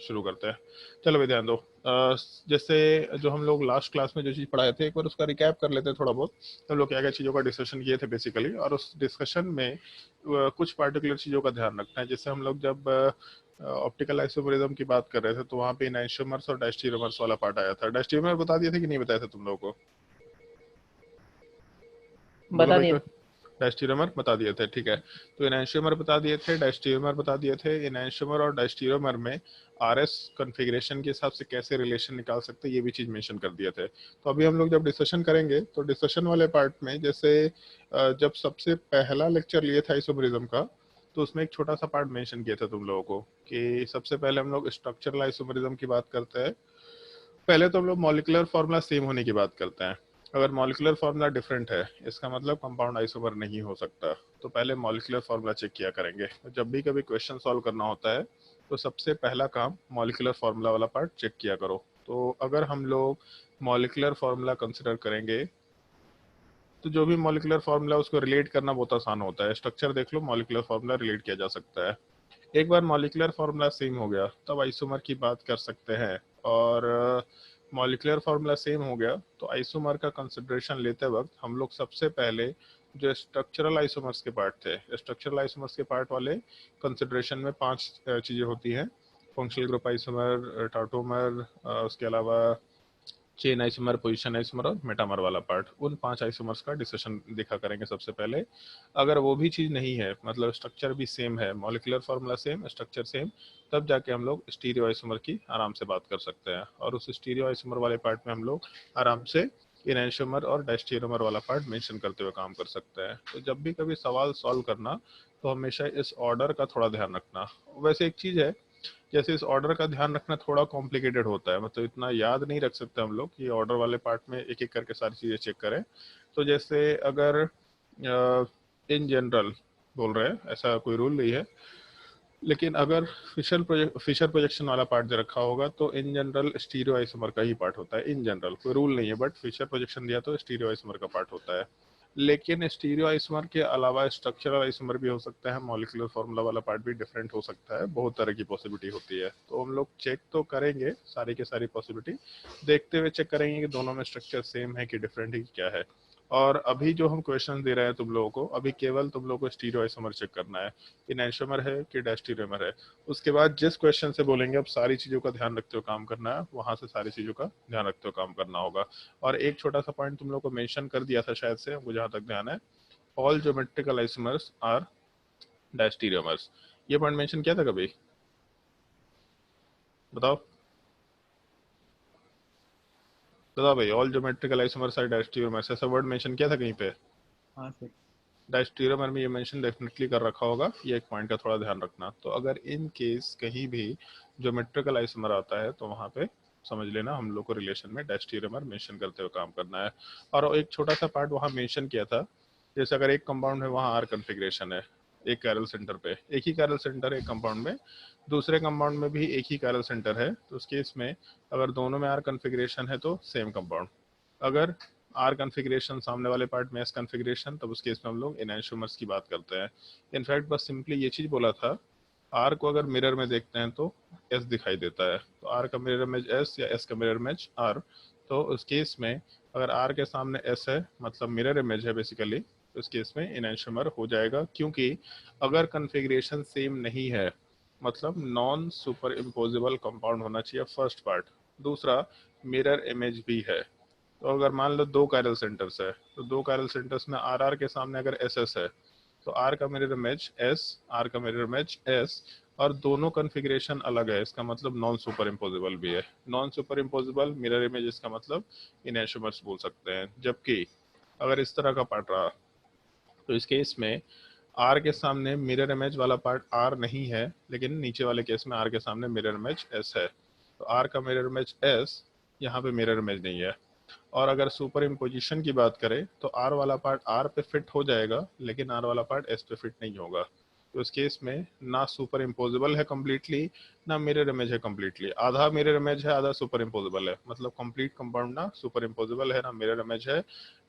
शुरू करते हैं। चलो भाई ध्यान दो। जैसे जो हम लोग लास्ट क्लास में जो चीज़ पढ़ाए थे एक बार उसका रिकैप कर लेते हैं थोड़ा बहुत। हम लोग क्या क्या चीज़ों का डिस्कशन किए थे बेसिकली, और उस डिस्कशन में कुछ पार्टिकुलर चीज़ों का ध्यान रखना है। जैसे हम लोग जब ऑप्टिकल आइसोमेरिज्म की बात कर रहे थे तो वहाँ पे एनाइंशियोमर्स और डायस्टेरियोमर्स वाला पार्ट आया था। डायस्टेरियोमर बता दिए थे कि नहीं बताया था तुम लोगों को? बोलो बता भाई दिए। कोई। डायस्टेरियोमर बता दिए थे, ठीक है। तो एनांशियोमर बता दिए थे, डायस्टेरियोमर बता दिए थे। एनांशियोमर और डायस्टेरियोमर में आरएस कॉन्फ़िगरेशन के हिसाब से कैसे रिलेशन निकाल सकते हैं ये भी चीज मेंशन कर दिए थे। तो अभी हम लोग जब डिस्कशन करेंगे तो डिस्कशन वाले पार्ट में जैसे जब सबसे पहला लेक्चर लिए था आइसोमेरिज्म का तो उसमें एक छोटा सा पार्ट मेंशन किया था तुम लोगों को कि सबसे पहले हम लोग स्ट्रक्चरल आइसोमेरिज्म की बात करते हैं। पहले तो हम लोग मॉलिक्यूलर फार्मूला सेम होने की बात करते हैं। अगर मॉलिक्यूलर फार्मूला डिफरेंट है इसका मतलब कंपाउंड आइसोमर नहीं हो सकता। तो पहले मॉलिक्यूलर फार्मूला चेक किया करेंगे। जब भी कभी क्वेश्चन सॉल्व करना होता है तो सबसे पहला काम मॉलिक्यूलर फार्मूला वाला पार्ट चेक किया करो। तो अगर हम लोग मॉलिक्यूलर फार्मूला कंसिडर करेंगे तो जो भी मॉलिक्यूलर फार्मूला उसको रिलेट करना बहुत आसान होता है। स्ट्रक्चर देख लो, मॉलिक्यूलर फार्मूला रिलेट किया जा सकता है। एक बार मॉलिक्यूलर फार्मूला सेम हो गया तब आइसोमर की बात कर सकते हैं। और मॉलिक्यूलर फार्मूला सेम हो गया तो आइसोमर का कंसिडरेशन लेते वक्त हम लोग सबसे पहले जो स्ट्रक्चरल आइसोमर्स के पार्ट थे, स्ट्रक्चरल आइसोमर्स के पार्ट वाले कंसिडरेशन में 5 चीज़ें होती हैं। फंक्शनल ग्रुप आइसोमर, टाटोमर, उसके अलावा चेन आइसोमर, पोजीशन आइसोमर और मेटामर वाला पार्ट, उन 5 आइसोमर्स का डिस्कशन देखा करेंगे सबसे पहले। अगर वो भी चीज़ नहीं है, मतलब स्ट्रक्चर भी सेम है, molecular formula same, structure same, तब जाके हम लोग स्टीरियो आइसोमर की आराम से बात कर सकते हैं। और उस स्टीरियो आइसोमर वाले पार्ट में हम लोग आराम से इनैंशियोमर और डायस्टेरियोमर वाला पार्ट मेंशन करते हुए काम कर सकते हैं। तो जब भी कभी सवाल सॉल्व करना तो हमेशा इस ऑर्डर का थोड़ा ध्यान रखना। वैसे एक चीज़ है, जैसे इस ऑर्डर का ध्यान रखना थोड़ा कॉम्प्लिकेटेड होता है, मतलब इतना याद नहीं रख सकते हम लोग कि ऑर्डर वाले पार्ट में एक एक करके सारी चीज़ें चेक करें। तो जैसे अगर इन जनरल बोल रहे हैं ऐसा कोई रूल नहीं है, लेकिन अगर फिशर प्रोजेक्शन वाला पार्ट जो रखा होगा तो इन जनरल स्टीरियो आइसोमर का ही पार्ट होता है। इन जनरल कोई रूल नहीं है, बट फिशर प्रोजेक्शन दिया तो स्टीरियो आइसोमर का पार्ट होता है। लेकिन स्टीरियो आइसोमर के अलावा स्ट्रक्चरल आइसोमर भी हो सकता है, मॉलिक्यूलर फार्मूला वाला पार्ट भी डिफरेंट हो सकता है, बहुत तरह की पॉसिबिलिटी होती है। तो हम लोग चेक तो करेंगे सारी की सारी पॉसिबिलिटी, देखते हुए चेक करेंगे कि दोनों में स्ट्रक्चर सेम है कि डिफरेंट है कि क्या है। और अभी जो हम क्वेश्चन दे रहे हैं तुम लोगों को, अभी केवल तुम लोगों को स्टीरियो आइसोमर चेक करना है कि एनांशियोमर है कि डायस्टेरियोमर है। उसके बाद जिस क्वेश्चन से बोलेंगे अब सारी चीज़ों का ध्यान रखते हुए काम करना है, वहां से सारी चीज़ों का ध्यान रखते हुए काम करना होगा। और एक छोटा सा पॉइंट तुम लोग को मेंशन कर दिया था शायद से, मुझे जहाँ तक ध्यान है, all geometrical isomers are diastereomers. ये पॉइंट मेंशन किया था कभी? बताओ बताओ भाई, all geometrical isomers are diastereomers, ऐसा वर्ड मेंशन किया था कहीं पे? हाँ सर। डायस्टेरियोमर में ये मेंशन डेफिनेटली कर रखा होगा, ये एक पॉइंट का थोड़ा ध्यान रखना। तो अगर इन केस कहीं भी ज्योमेट्रिकल आइसोमर आता है तो वहां पे समझ लेना हम लोग को रिलेशन में डायस्टेरियोमर मेंशन करते हुए काम करना है। और एक छोटा सा पार्ट वहां मेंशन किया था, जैसे अगर एक कंपाउंड है वहां आर कन्फिग्रेशन है, एक कैरल सेंटर पे एक ही कैरल सेंटर है एक कंपाउंड में, दूसरे कंपाउंड में भी एक ही कैरल सेंटर है, तो उस केस में अगर दोनों में आर कन्फिग्रेशन है तो सेम कंपाउंड। अगर आर कन्फिग्रेशन सामने वाले पार्ट में एस कन्फिग्रेशन, तब उस केस में हम लोग इनैंशियोमर्स की बात करते हैं। इनफैक्ट बस सिंपली ये चीज बोला था, आर को अगर मिरर में देखते हैं तो एस दिखाई देता है, तो आर का मिरर इमेज एस या एस का मिरर इमेज आर। तो उस केस में अगर आर के सामने एस है मतलब मिरर इमेज है बेसिकली, तो उस केस में इनैंशियोमर हो जाएगा। क्योंकि अगर कन्फिग्रेशन सेम नहीं है मतलब नॉन सुपर इम्पोजिबल कंपाउंड होना चाहिए फर्स्ट पार्ट, दूसरा मिरर इमेज भी है। तो अगर मान लो दो कायरल सेंटर्स है तो दो कायरल सेंटर्स में आर आर के सामने अगर एस एस है तो आर का मिरर इमेज एस, आर का मिरर इमेज एस, और दोनों कन्फिग्रेशन अलग है, इसका मतलब नॉन सुपर इम्पोजिबल भी है। Non super imposable mirror image इसका मतलब इनैंशियोमर्स बोल सकते हैं। जबकि अगर इस तरह का पार्ट रहा तो इस केस में आर के सामने मिरर इमेज वाला पार्ट आर नहीं है, लेकिन नीचे वाले केस में आर के सामने मिरर इमेज एस है, तो आर का मिरर इमेज एस, यहाँ पे मिरर इमेज नहीं है। और अगर सुपर इम्पोजिशन की बात करें तो आर वाला पार्ट आर पे फिट हो जाएगा लेकिन आर वाला पार्ट एस पे फिट नहीं होगा। तो इस केस में ना सुपर इम्पोजिबल है कम्प्लीटली, ना मिरर इमेज है कम्प्लीटली, आधा मिरर इमेज है आधा सुपर इम्पोजिबल है, मतलब कंप्लीट कंपाउंड ना सुपर इम्पोजिबल है ना मिरर इमेज है।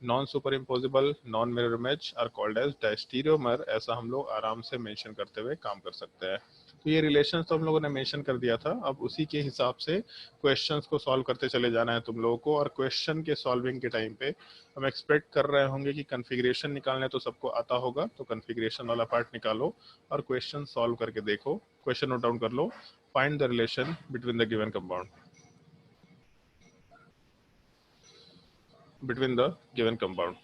Non superimposable non mirror image are called as diastereomer, ऐसा हम लोग आराम से मेंशन करते हुए काम कर सकते हैं। तो ये रिलेशन तो हम लोगों ने मेंशन कर दिया था। अब उसी के हिसाब से क्वेश्चंस को सॉल्व करते चले जाना है तुम लोगों को। और क्वेश्चन के सॉल्विंग के टाइम पे हम एक्सपेक्ट कर रहे होंगे कि कन्फिग्रेशन निकालने तो सबको आता होगा, तो कन्फिग्रेशन वाला पार्ट निकालो और क्वेश्चन सॉल्व करके देखो। क्वेश्चन नोट डाउन कर लो। Find the relation between the given compound, between the given compound.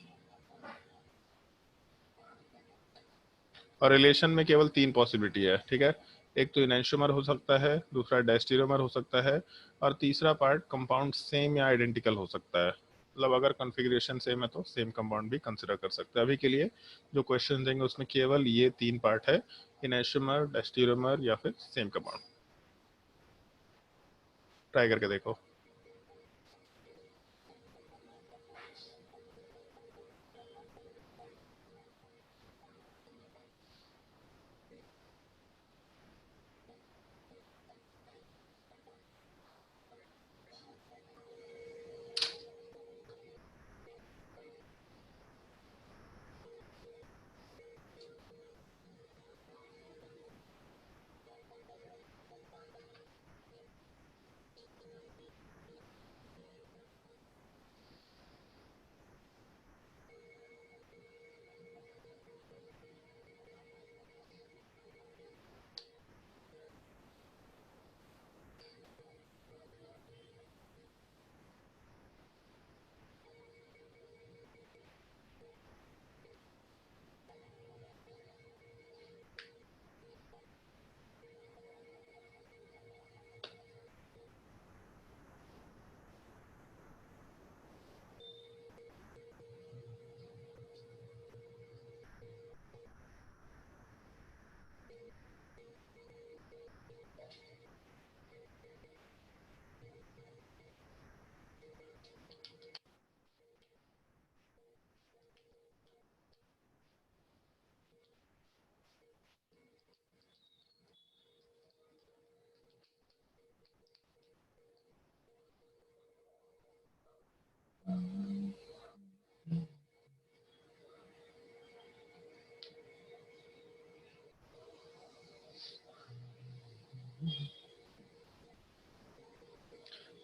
और रिलेशन में केवल 3 पॉसिबिलिटी है, ठीक है। एक तो इनैंशियोमर हो सकता है, दूसरा डायस्टीरियोमर हो सकता है, और तीसरा पार्ट कंपाउंड सेम या आइडेंटिकल हो सकता है। मतलब अगर कॉन्फ़िगरेशन सेम है तो सेम कंपाउंड भी कंसिडर कर सकते हैं। अभी के लिए जो क्वेश्चन देंगे उसमें केवल ये 3 पार्ट है, इनैंशियोमर, डायस्टीरियोमर या फिर सेम कंपाउंड। ट्राई करके देखो।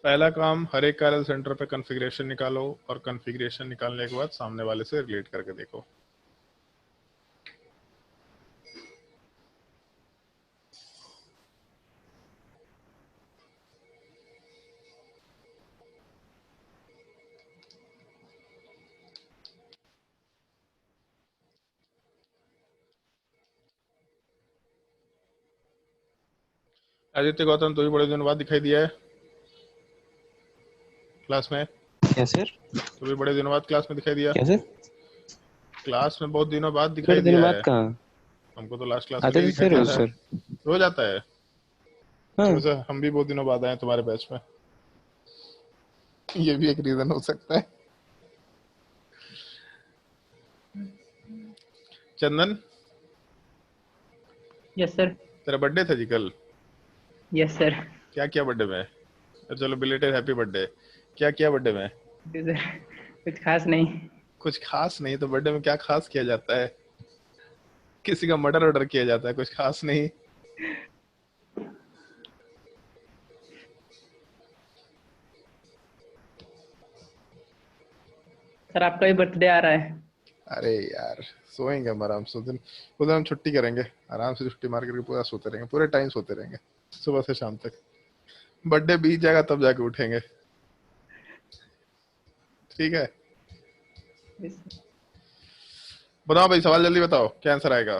पहला काम, हर एक कायरल सेंटर पे कॉन्फ़िगरेशन निकालो और कॉन्फ़िगरेशन निकालने के बाद सामने वाले से रिलेट करके देखो। आदित्य गौतम, तो भी बड़े दिनों बाद दिखाई दिया है क्लास में। क्या सर? तो भी बड़े दिनों बाद क्लास में दिखाई दिया। क्या सर? क्लास में बहुत दिनों बाद दिखाई बड़े दिनों दिया बाद है। कहाँ हमको तो लास्ट क्लास में आते नहीं थे दिखाई सर? दिया रोज था। सर। रोज आता है। हाँ वैसे हम भी बहुत दिनों बाद आए तुम्हारे बैच में, ये भी एक रीजन हो सकता है। चंदन, यस सर। तेरा बर्थडे था जी कल? Yes sir. क्या किया बर्थडे में? चलो बिलेटेड हैप्पी बर्थडे। क्या किया बर्थडे में? सर कुछ खास नहीं। कुछ खास नहीं तो बर्थडे में क्या खास किया जाता है? किसी का मर्डर ऑर्डर किया जाता है, कुछ खास नहीं। सर आपका भी बर्थडे आ रहा है। अरे यार, सोएंगे हम आराम से। उस दिन हम छुट्टी करेंगे, आराम से छुट्टी मार करके पूरा सोते रहेंगे, पूरे टाइम सोते रहेंगे, सुबह से शाम तक। बर्थडे बीत जाएगा तब जाके उठेंगे, ठीक है। Yes sir. बताओ भाई, सवाल जल्दी बताओ, क्या आंसर आएगा?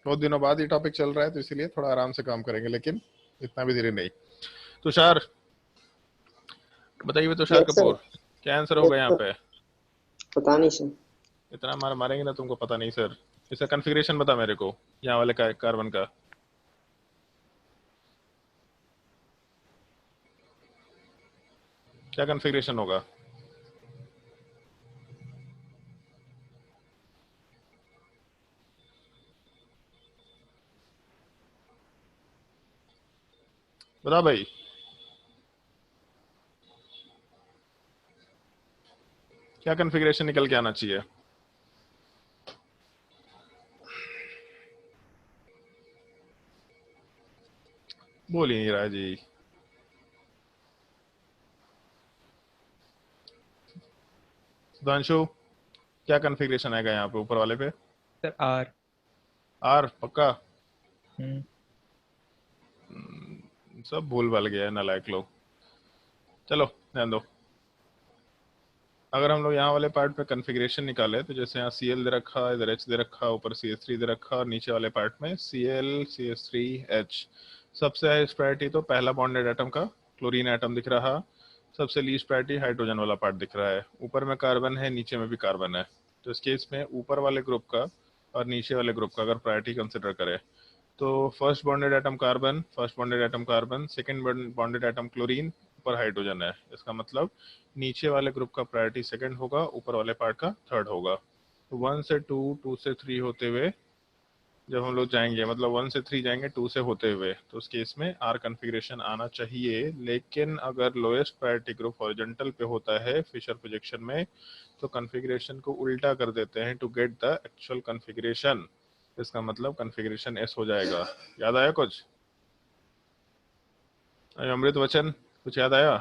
बहुत दिनों बाद ये टॉपिक चल रहा है तो इसीलिए थोड़ा आराम से काम करेंगे, लेकिन इतना भी धीरे नहीं। तुषार बताइए, तुषार यस सर। कपूर, क्या आंसर होगा यस यहाँ सर। पे? पता नहीं सर। इतना मार मारेंगे ना तुमको पता नहीं सर। इसका कॉन्फ़िगरेशन बता मेरे को, यहाँ वाले का कार्बन का। क्या कॉन्फ़िगरेशन होगा? बता भाई। क्या कॉन्फ़िगरेशन निकल के आना चाहिए? बोल ही नहीं रहा जी। सुधांशु, क्या कॉन्फ़िगरेशन आएगा यहाँ पे ऊपर वाले पे? Sir are. आर पक्का? हम्म। सब भूल भाल गया है नालायक लोग। चलो ध्यान दो। अगर हम लोग यहाँ वाले पार्ट पे कॉन्फ़िगरेशन निकाले तो जैसे यहाँ Cl दे रखा, इधर H दे रखा, ऊपर CH3 दे रखा और नीचे वाले पार्ट में Cl CH3 H। सबसे हाईएस्ट प्रायोरिटी तो पहला बॉन्डेड एटम का क्लोरीन एटम दिख रहा, सबसे लीस्ट प्रायोरिटी हाइड्रोजन वाला पार्ट दिख रहा है। ऊपर में कार्बन है, नीचे में भी कार्बन है। तो इस केस में ऊपर वाले ग्रुप का और नीचे वाले ग्रुप का अगर प्रायोरिटी कंसिडर करें तो first bonded atom carbon, first bonded atom carbon, second bonded atom chlorine, ऊपर हाइड्रोजन है। इसका मतलब नीचे वाले ग्रुप का प्रायोरिटी सेकंड होगा, ऊपर वाले पार्ट का थर्ड होगा। तो 1 से 2, 2 से 3 होते हुए जब हम लोग जाएंगे, मतलब 1 से 3 जाएंगे 2 से होते हुए, तो उस केस में आर कॉन्फ़िगरेशन आना चाहिए। लेकिन अगर लोएस्ट प्रायोरिटी ग्रुप हॉरिजॉन्टल पे होता है फिशर प्रोजेक्शन में तो कॉन्फ़िगरेशन को उल्टा कर देते हैं to get the actual configuration. इसका मतलब कॉन्फ़िगरेशन एस हो जाएगा। याद आया कुछ? अमृत वचन कुछ याद आया?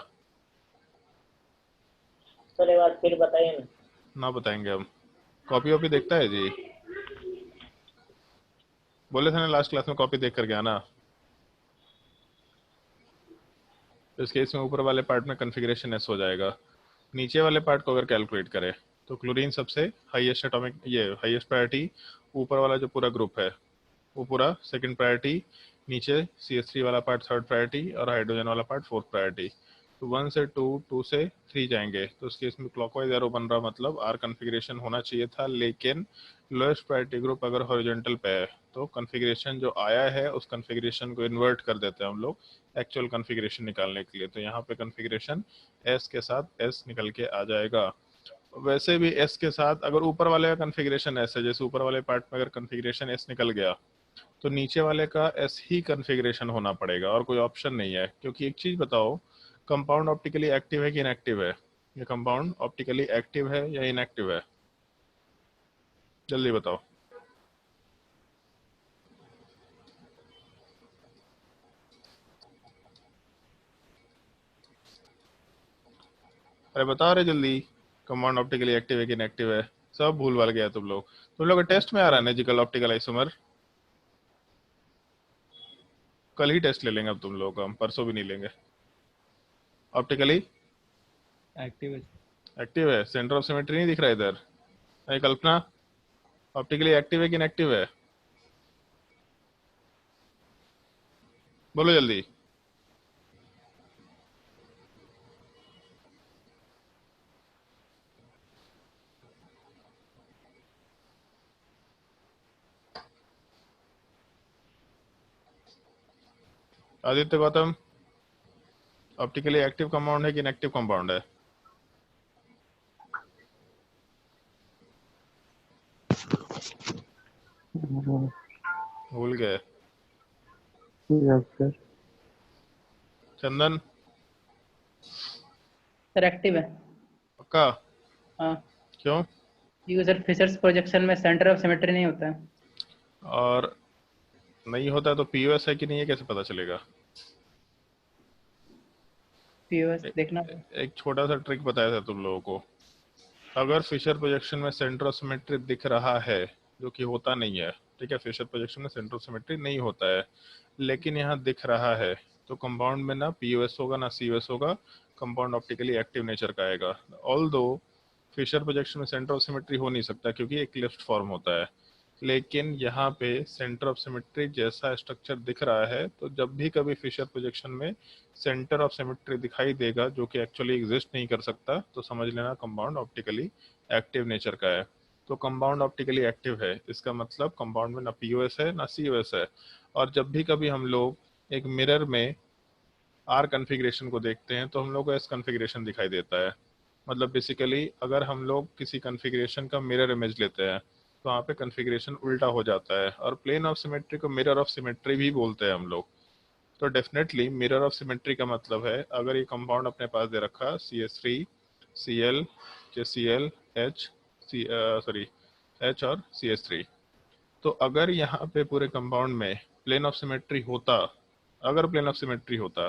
सर एक बार फिर बताइए ना। ना बताएंगे हम। कॉपी वॉपी देखता है जी? बोले थे ना लास्ट क्लास में कॉपी देख कर गया ना। इस केस में ऊपर वाले पार्ट में कॉन्फ़िगरेशन एस हो जाएगा। नीचे वाले पार्ट को अगर कैलकुलेट करें तो क्लोरीन सबसे हाईएस्ट एटॉमिक, ये हाईएस्ट प्रायोरिटी, ऊपर वाला जो पूरा ग्रुप है वो पूरा सेकंड प्रायोरिटी, नीचे CH3 वाला पार्ट थर्ड प्रायोरिटी और हाइड्रोजन वाला पार्ट फोर्थ प्रायोरिटी। तो 1 से 2, 2 से 3 जाएंगे तो उस केस में क्लॉकवाइज एरो बन रहा, मतलब आर कॉन्फ़िगरेशन होना चाहिए था। लेकिन लोएस्ट प्रायोरिटी ग्रुप अगर हॉरिजॉन्टल पे है तो कॉन्फ़िगरेशन जो आया है उस कॉन्फ़िगरेशन को इन्वर्ट कर देते हैं हम लोग एक्चुअल कॉन्फ़िगरेशन निकालने के लिए। तो यहाँ पे कॉन्फ़िगरेशन एस के साथ एस निकल के आ जाएगा। वैसे भी एस के साथ अगर ऊपर वाले का कॉन्फ़िगरेशन एस है, जैसे ऊपर वाले पार्ट में अगर कॉन्फ़िगरेशन एस निकल गया तो नीचे वाले का एस ही कॉन्फ़िगरेशन होना पड़ेगा और कोई ऑप्शन नहीं है। क्योंकि एक चीज बताओ, कंपाउंड ऑप्टिकली एक्टिव है कि इनएक्टिव है? ये कंपाउंड ऑप्टिकली एक्टिव है या इनएक्टिव है? जल्दी बताओ। अरे बताओ रे जल्दी, कंपाउंड ऑप्टिकली एक्टिव है कि इनएक्टिव है? सब भूल भाल गया तुम लोग का टेस्ट में आ रहा है नेजिकल ऑप्टिकल आइसोमर। कल ही टेस्ट ले लेंगे अब तुम लोगों का, हम परसों भी नहीं लेंगे। ऑप्टिकली एक्टिव है। एक्टिव है, सेंटर ऑफ सिमेट्री नहीं दिख रहा इधर। अरे कल्पना, ऑप्टिकली एक्टिव है कि इनएक्टिव है? बोलो जल्दी। Aditya Gautam, optically active compound है कि इनएक्टिव कंपाउंड है? भूल गए? Yes sir. Chandan sir active है। पक्का? हाँ, क्यों? क्योंकि सर फिशर्स प्रोजेक्शन में सेंटर ऑफ सिमेट्री नहीं होता है। और नहीं होता तो पीओएस है कि नहीं, है कैसे पता चलेगा? पीओएस ए- देखना। एक छोटा सा ट्रिक बताया था तुम लोगों को। अगर फिशर प्रोजेक्शन में सेंटर ऑफ सिमेट्री दिख रहा है, जो कि होता नहीं है, ठीक है, फिशर प्रोजेक्शन में सेंटर ऑफ सिमेट्री नहीं होता है लेकिन यहाँ दिख रहा है, तो कंपाउंड में ना पीओएस होगा ना सीओएस होगा, कंपाउंड ऑप्टिकली एक्टिव नेचर का आएगा। ऑल दो फिशर प्रोजेक्शन में सेंटर ऑफ सिमेट्री हो नहीं सकता क्योंकि एक क्लिफ्ट फॉर्म होता है, लेकिन यहाँ पे सेंटर ऑफ सिमेट्री जैसा स्ट्रक्चर दिख रहा है, तो जब भी कभी फिशर प्रोजेक्शन में सेंटर ऑफ सिमेट्री दिखाई देगा जो कि एक्चुअली एग्जिस्ट नहीं कर सकता, तो समझ लेना कंपाउंड ऑप्टिकली एक्टिव नेचर का है। तो कंपाउंड ऑप्टिकली एक्टिव है, इसका मतलब कंपाउंड में ना पीओएस है ना सीओएस है। और जब भी कभी हम लोग एक मिरर में आर कॉन्फ़िगरेशन को देखते हैं तो हम लोग को एस कॉन्फ़िगरेशन दिखाई देता है। मतलब बेसिकली अगर हम लोग किसी कॉन्फ़िगरेशन का मिरर इमेज लेते हैं तो वहाँ पे कॉन्फ़िगरेशन उल्टा हो जाता है, और प्लेन ऑफ सिमेट्री को मिरर ऑफ सिमेट्री भी बोलते हैं हम लोग। तो डेफिनेटली मिरर ऑफ सिमेट्री का मतलब है अगर ये कंपाउंड अपने पास दे रखा CH3 Cl, Cl H, sorry H और CH3, तो अगर यहाँ पे पूरे कंपाउंड में प्लेन ऑफ सिमेट्री होता अगर प्लेन ऑफ सिमेट्री होता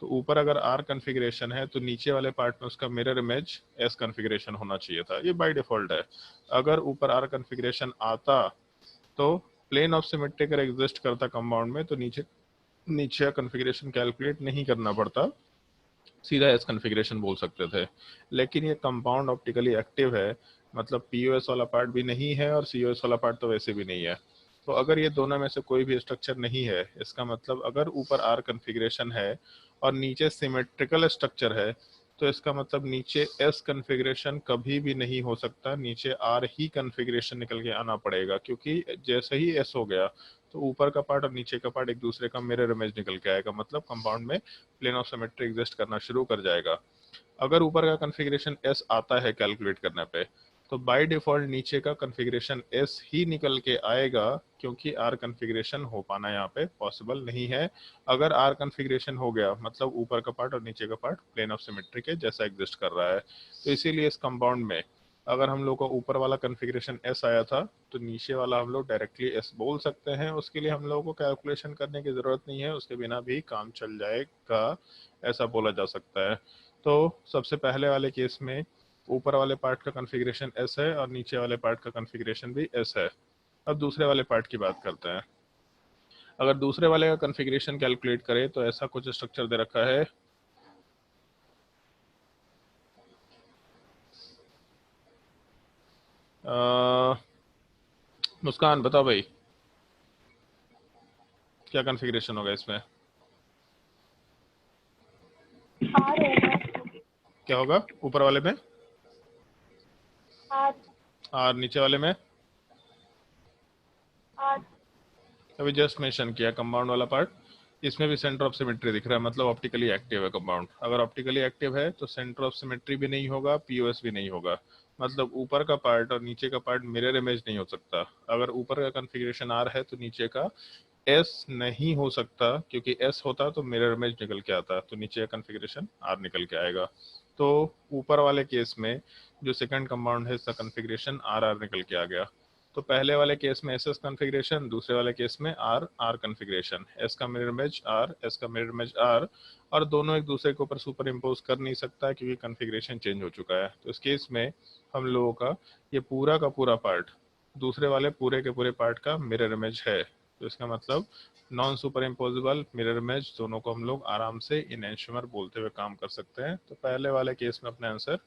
तो ऊपर अगर आर कन्फिग्रेशन है तो नीचे वाले पार्ट में उसका मिरर इमेज एस कन्फिग्रेशन होना चाहिए था, ये बाय डिफॉल्ट है। अगर ऊपर आर कन्फिग्रेशन आता तो प्लेन ऑफ सिमेट्री अगर एग्जिस्ट करता कंपाउंड में तो नीचे नीचे कन्फिग्रेशन कैलकुलेट नहीं करना पड़ता, सीधा एस कन्फिग्रेशन बोल सकते थे। लेकिन ये कंपाउंड ऑप्टिकली एक्टिव है, मतलब पीओएस वाला पार्ट भी नहीं है और सीओएस वाला पार्ट तो वैसे भी नहीं है। तो अगर ये दोनों में से कोई भी स्ट्रक्चर नहीं है, इसका मतलब अगर ऊपर आर कन्फिग्रेशन है और नीचे सिमेट्रिकल स्ट्रक्चर है, तो इसका मतलब नीचे एस कन्फिग्रेशन कभी भी नहीं हो सकता, नीचे आर ही कन्फिग्रेशन निकल के आना पड़ेगा, क्योंकि जैसे ही एस हो गया तो ऊपर का पार्ट और नीचे का पार्ट एक दूसरे का मिरर इमेज निकल के आएगा, मतलब कंपाउंड में प्लेन ऑफ सिमेट्री एग्जिस्ट करना शुरू कर जाएगा। अगर ऊपर का कन्फिग्रेशन एस आता है कैलकुलेट करने पे, तो बाय डिफॉल्ट नीचे का कन्फिग्रेशन एस ही निकल के आएगा, क्योंकि आर कन्फिग्रेशन हो पाना यहाँ पे पॉसिबल नहीं है। अगर आर कन्फिग्रेशन हो गया मतलब ऊपर का पार्ट और नीचे का पार्ट प्लेन ऑफ सिमेट्री के जैसा एग्जिस्ट कर रहा है। तो इसीलिए इस कंपाउंड में अगर हम लोग को ऊपर वाला कन्फिग्रेशन एस आया था तो नीचे वाला हम लोग डायरेक्टली एस बोल सकते हैं, उसके लिए हम लोगों को कैलकुलेशन करने की जरूरत नहीं है, उसके बिना भी काम चल जाएगा, ऐसा बोला जा सकता है। तो सबसे पहले वाले केस में ऊपर वाले पार्ट का कॉन्फ़िगरेशन एस है और नीचे वाले पार्ट का कॉन्फ़िगरेशन भी एस है। अब दूसरे वाले पार्ट की बात करते हैं। अगर दूसरे वाले का कॉन्फ़िगरेशन कैलकुलेट करें तो ऐसा कुछ स्ट्रक्चर दे रखा है। मुस्कान बताओ भाई, क्या कॉन्फ़िगरेशन होगा इसमें? आर होगा। क्या होगा ऊपर वाले में? आर। और नीचे वाले में? आर। अभी जस्ट मेंशन किया कंपाउंड वाला पार्ट, इसमें भी सेंटर ऑफ सिमेट्री दिख रहा है, मतलब ऑप्टिकली एक्टिव है कंपाउंड। अगर ऑप्टिकली एक्टिव है तो सेंटर ऑफ सिमेट्री भी नहीं होगा, पीओएस भी नहीं होगा, मतलब ऊपर का पार्ट और नीचे का पार्ट मिरर इमेज नहीं हो सकता। अगर ऊपर का कॉन्फ़िगरेशन आर है तो नीचे का एस नहीं हो सकता, क्योंकि एस होता तो मिरर इमेज निकल के आता, तो नीचे का कॉन्फ़िगरेशन आर निकल के आएगा। तो ऊपर वाले केस में जो सेकंड कंपाउंड है इसका कॉन्फ़िगरेशन आर आर निकल के आ गया। तो पहले वाले केस में एस एस कॉन्फ़िगरेशन, दूसरे वाले केस में आर आर कॉन्फ़िगरेशन, एस का मिरर इमेज आर, एस का मिरर इमेज आर, और दोनों एक दूसरे के ऊपर सुपर इम्पोज कर नहीं सकता क्योंकि कॉन्फ़िगरेशन चेंज हो चुका है। तो इस केस में हम लोगों का ये पूरा का पूरा पार्ट दूसरे वाले पूरे के पूरे पार्ट का मिरर इमेज है। तो इसका मतलब non super imposable mirror image दोनों को हम लोग आराम से इनएंशियोमर बोलते हुए काम कर सकते हैं। तो पहले वाले केस में अपना आंसर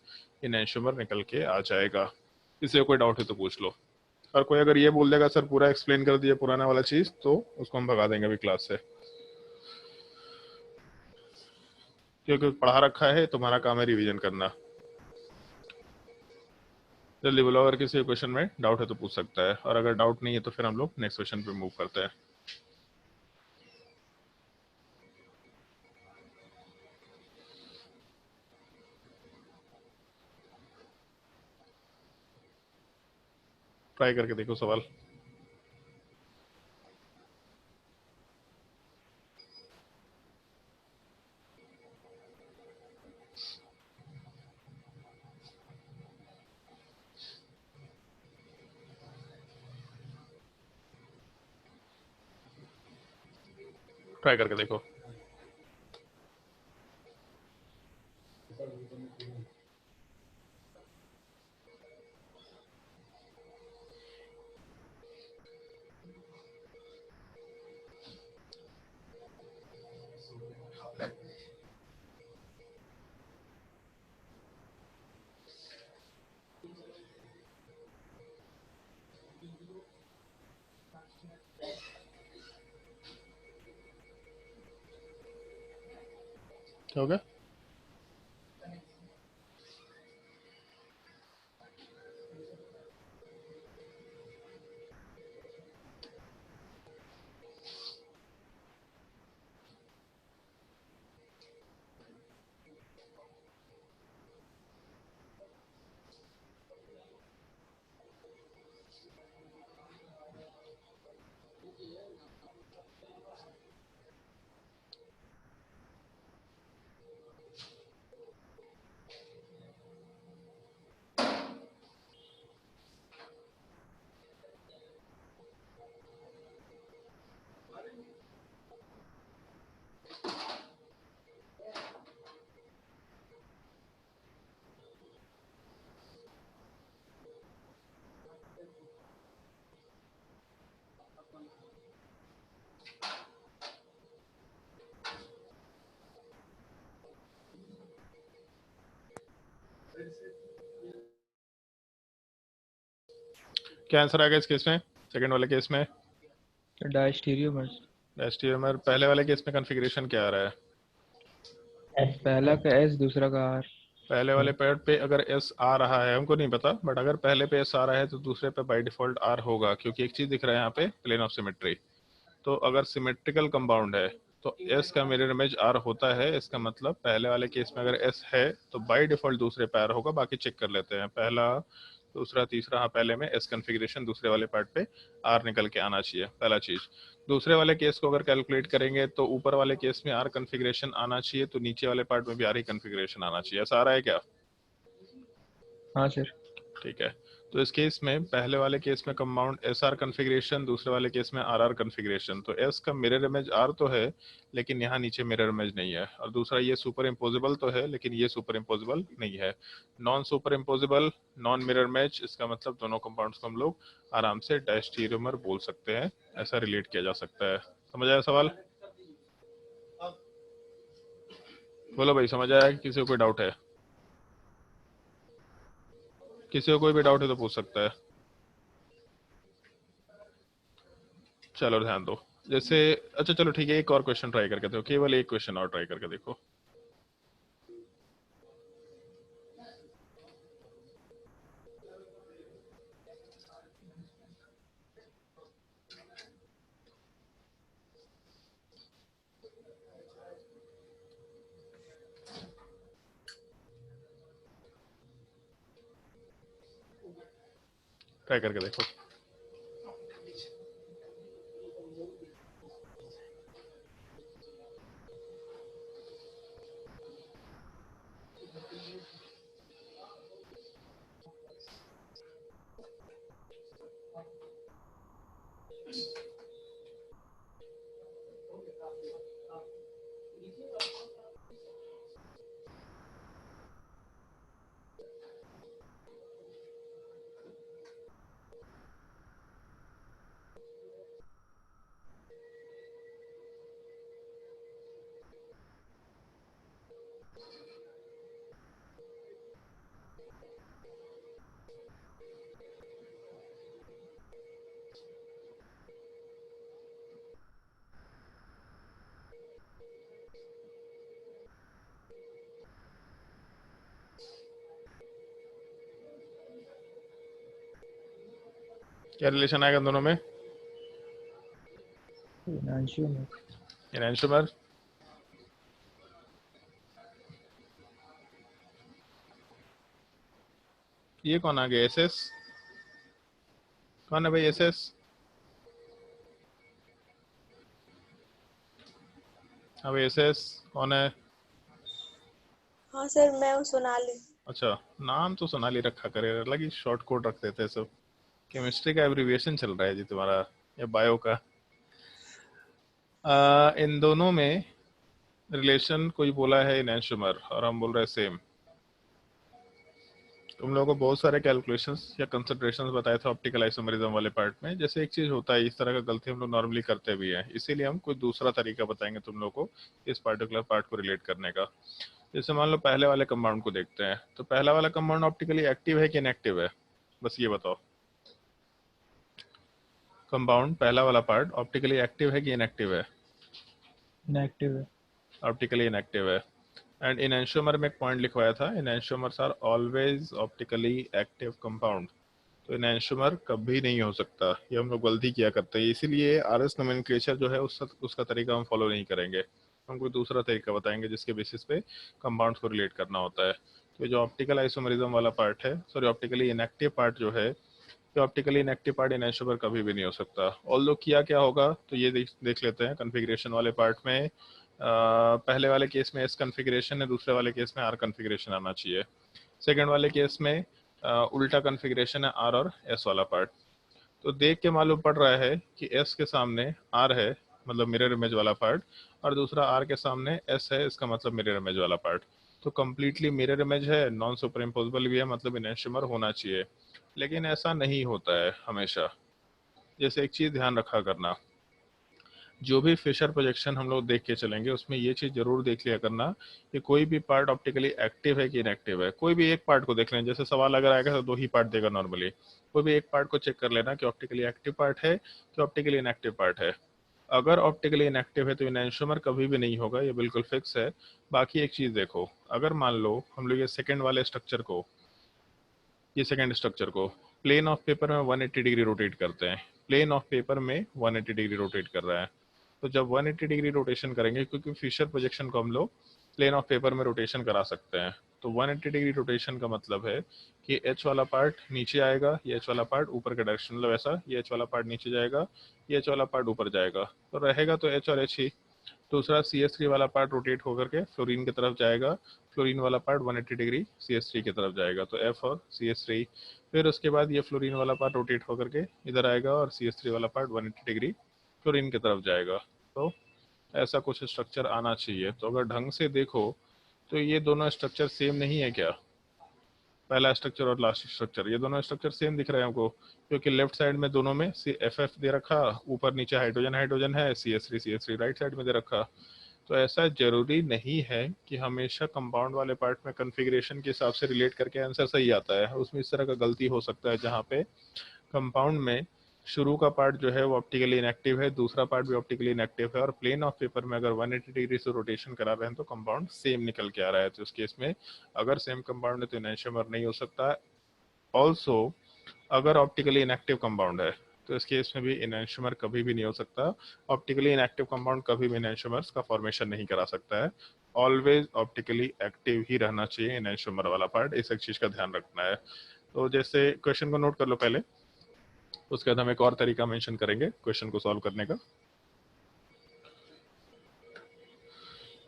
इनएंशियोमर निकल के आ जाएगा। इसे कोई डाउट है तो पूछ लो। और कोई अगर ये बोल देगा सर पूरा एक्सप्लेन कर दिया पुराना वाला चीज, तो उसको हम भगा देंगे अभी क्लास से, क्योंकि पढ़ा रखा है, तुम्हारा काम है रिवीजन करना। जल्दी बोलो, अगर किसी क्वेश्चन में डाउट है तो पूछ सकता है, और अगर डाउट नहीं है तो फिर हम लोग नेक्स्ट क्वेश्चन पे मूव करते हैं। ट्राई करके देखो सवाल। ट्राई करके देखो। क्या हो गया? क्या आंसर आएगा इस केस में, सेकंड वाले केस में? तो डायस्टीरियोमर्स। डायस्टीरियोमर। पहले वाले केस में कॉन्फ़िगरेशन क्या आ रहा है? पहला का एस, दूसरा का आर। पहले वाले पैड पे अगर एस आ रहा है, हमको नहीं पता, बट अगर पहले पे एस आ रहा है तो दूसरे पे बाय डिफॉल्ट आर होगा, क्योंकि एक चीज दिख रहा है यहाँ पे, प्लेन ऑफ सिमेट्री। तो अगर सिमेट्रिकल कंपाउंड है तो एस का मिरर इमेज आर होता है। इसका मतलब पहले वाले केस में अगर एस है तो बाय डिफॉल्ट दूसरे पे आर होगा। बाकी चेक कर लेते हैं, पहला दूसरा तीसरा। हाँ, पहले में एस कॉन्फ़िगरेशन, दूसरे वाले पार्ट पे आर निकल के आना चाहिए, पहला चीज। दूसरे वाले केस को अगर कैलकुलेट करेंगे तो ऊपर वाले केस में आर कॉन्फ़िगरेशन आना चाहिए, तो नीचे वाले पार्ट में भी आर ही कॉन्फ़िगरेशन आना चाहिए। ऐसा आ रहा है क्या? हाँ सर। ठीक है। तो इस केस में पहले वाले केस में कंपाउंड एस आर कॉन्फ़िगरेशन, दूसरे वाले केस में आर आर कॉन्फ़िगरेशन। तो एस का मिरर इमेज आर तो है, लेकिन यहाँ नीचे मिरर इमेज नहीं है। और दूसरा, ये सुपर इम्पोजिबल तो है, लेकिन ये सुपर इम्पोजिबल नहीं है। Non superimposable, non mirror image, इसका मतलब दोनों कंपाउंड्स को हम लोग आराम से डायस्टीरियोमर बोल सकते हैं। ऐसा रिलेट किया जा सकता है। समझ आया सवाल? बोलो भाई, समझ आया? किसी को कोई डाउट है? किसी को कोई भी डाउट है तो पूछ सकता है। चलो ध्यान दो। जैसे, अच्छा चलो ठीक है, एक और क्वेश्चन ट्राई करके देखो, केवल एक क्वेश्चन और ट्राई करके देखो। ट्राई करके देखो। क्या रिलेशन आएगा दोनों में? एनांशियोमर। एनांशियोमर। ये कौन आ गया? एस एस कौन है भाई? एस एस हाँ भाई, एस एस कौन है? हाँ सर, मैं हूँ सोनाली। अच्छा, नाम तो सोनाली रखा करे, अलग ही शॉर्ट कोड रख देते हैं सब। केमिस्ट्री का एब्रिविएशन चल रहा है जी तुम्हारा, या बायो का? इन दोनों में रिलेशन कोई बोला है एनांशियोमर, और हम बोल रहे हैं सेम। तुम लोगों को बहुत सारे कैलकुलेशंस या कंसिडरेशंस बताए थे ऑप्टिकल आइसोमरिज्म वाले पार्ट में। जैसे एक चीज होता है, इस तरह का गलती हम लोग नॉर्मली करते भी हैं, इसीलिए हम कोई दूसरा तरीका बताएंगे तुम लोगों को इस पार्टिकुलर पार्ट को रिलेट करने का। जैसे मान लो पहले वाले कंपाउंड को देखते हैं, तो पहला वाला कंपाउंड ऑप्टिकली एक्टिव है कि इनएक्टिव है? बस ये बताओ। कंपाउंड पहला वाला पार्ट ऑप्टिकली एक्टिव है कि इनएक्टिव है? इनएक्टिव है। ऑप्टिकली इनएक्टिव है। एंड एनांशियोमर में एक पॉइंट लिखवाया था, enantiomers are always optically active compound. तो एनांशियोमर कभी नहीं हो सकता, ये हम लोग गलती किया करते हैं। इसीलिए आरएस नोमेनक्लेचर जो है उसका तरीका हम फॉलो नहीं करेंगे। हम कोई दूसरा तरीका बताएंगे जिसके बेसिस पे कंपाउंड्स को रिलेट करना होता है। तो जो ऑप्टिकल आइसोमरिज्म वाला पार्ट है, सॉरी ऑप्टिकली इनएक्टिव पार्ट जो है, तो ऑप्टिकली इनएक्टिव पार्ट एनांशियोमर कभी भी नहीं हो सकता। ऑल्दो किया क्या होगा, तो ये देख लेते हैं। कॉन्फ़िगरेशन वाले पार्ट में पहले वाले केस में एस कॉन्फ़िगरेशन है, दूसरे वाले केस में आर कॉन्फ़िगरेशन आना चाहिए। सेकेंड वाले केस में उल्टा कॉन्फ़िगरेशन है, आर और एस वाला पार्ट। तो देख के मालूम पड़ रहा है कि एस के सामने आर है, मतलब मिरर इमेज वाला पार्ट, और दूसरा आर के सामने एस है, इसका मतलब मिरर इमेज वाला पार्ट। तो कम्प्लीटली मिरर इमेज है, नॉन सुपर इम्पोजिबल भी है, मतलब एनांशियोमर होना चाहिए। लेकिन ऐसा नहीं होता है हमेशा। जैसे एक चीज ध्यान रखा करना, जो भी फिशर प्रोजेक्शन हम लोग देख के चलेंगे उसमें ये चीज जरूर देख लिया करना कि कोई भी पार्ट ऑप्टिकली एक्टिव है कि इनएक्टिव है। कोई भी एक पार्ट को देख लें, जैसे सवाल अगर आएगा तो दो ही पार्ट देगा नॉर्मली, कोई भी एक पार्ट को चेक कर लेना कि ऑप्टिकली एक्टिव पार्ट है कि ऑप्टिकली इनएक्टिव पार्ट है। अगर ऑप्टिकली इनएक्टिव है तो इनैंशियोमर कभी भी नहीं होगा, ये बिल्कुल फिक्स है। बाकी एक चीज देखो, अगर मान लो हम लोग ये सेकेंड वाले स्ट्रक्चर को, ये सेकेंड स्ट्रक्चर को प्लेन ऑफ पेपर में 180 डिग्री रोटेट करते हैं, प्लेन ऑफ पेपर में 180 डिग्री रोटेट कर रहा है, तो जब 180 डिग्री रोटेशन करेंगे, क्योंकि फिशर प्रोजेक्शन को हम लोग प्लेन ऑफ पेपर में रोटेशन करा सकते हैं, तो 180 डिग्री रोटेशन का मतलब है कि एच वाला पार्ट नीचे आएगा, ये एच वाला पार्ट ऊपर का डायरेक्शन, मतलब ऐसा, ये एच वाला पार्ट नीचे जाएगा, ये एच वाला पार्ट ऊपर जाएगा, तो रहेगा तो एच और एच ही। दूसरा CH3 वाला पार्ट रोटेट होकर के फ्लोरीन की तरफ जाएगा, फ्लोरीन वाला पार्ट 180 डिग्री CH3 की तरफ जाएगा, तो F और CH3। फिर उसके बाद ये फ्लोरीन वाला पार्ट रोटेट होकर के इधर आएगा और CH3 वाला पार्ट 180 डिग्री फ्लोरीन की तरफ जाएगा। तो ऐसा कुछ स्ट्रक्चर आना चाहिए। तो अगर ढंग से देखो तो ये दोनों स्ट्रक्चर सेम नहीं है क्या, पहला स्ट्रक्चर और लास्ट स्ट्रक्चर, ये दोनों स्ट्रक्चर सेम दिख रहे हैं हमको, क्योंकि लेफ्ट साइड में दोनों में FF दे रखा, ऊपर नीचे हाइड्रोजन हाइड्रोजन है, CH3 राइट साइड में दे रखा। तो ऐसा जरूरी नहीं है कि हमेशा कंपाउंड वाले पार्ट में कॉन्फ़िगरेशन के हिसाब से रिलेट करके आंसर सही आता है, उसमें इस तरह का गलती हो सकता है जहाँ पे कंपाउंड में शुरू का पार्ट जो है वो ऑप्टिकली इनएक्टिव है, दूसरा पार्ट भी ऑप्टिकली इनएक्टिव है, और प्लेन ऑफ पेपर में अगर 180 डिग्री से रोटेशन करा रहे हैं तो कंपाउंड सेम निकल के आ रहा है। तो उस केस में अगर सेम कंपाउंड है तो इनैंशियोमर नहीं हो सकता। ऑल्सो अगर ऑप्टिकली इनएक्टिव कंपाउंड है तो इस केस में भी इनैंशियोमर कभी भी नहीं हो सकता। ऑप्टिकली इनएक्टिव कंपाउंड कभी भी इनैंशियोमर्स का फॉर्मेशन नहीं करा सकता है, ऑलवेज ऑप्टिकली एक्टिव ही रहना चाहिए इनैंशियोमर वाला पार्ट, इस एक चीज का ध्यान रखना है। तो जैसे क्वेश्चन को नोट कर लो पहले, उसके बाद हम एक और तरीका मेंशन करेंगे क्वेश्चन को सॉल्व करने का।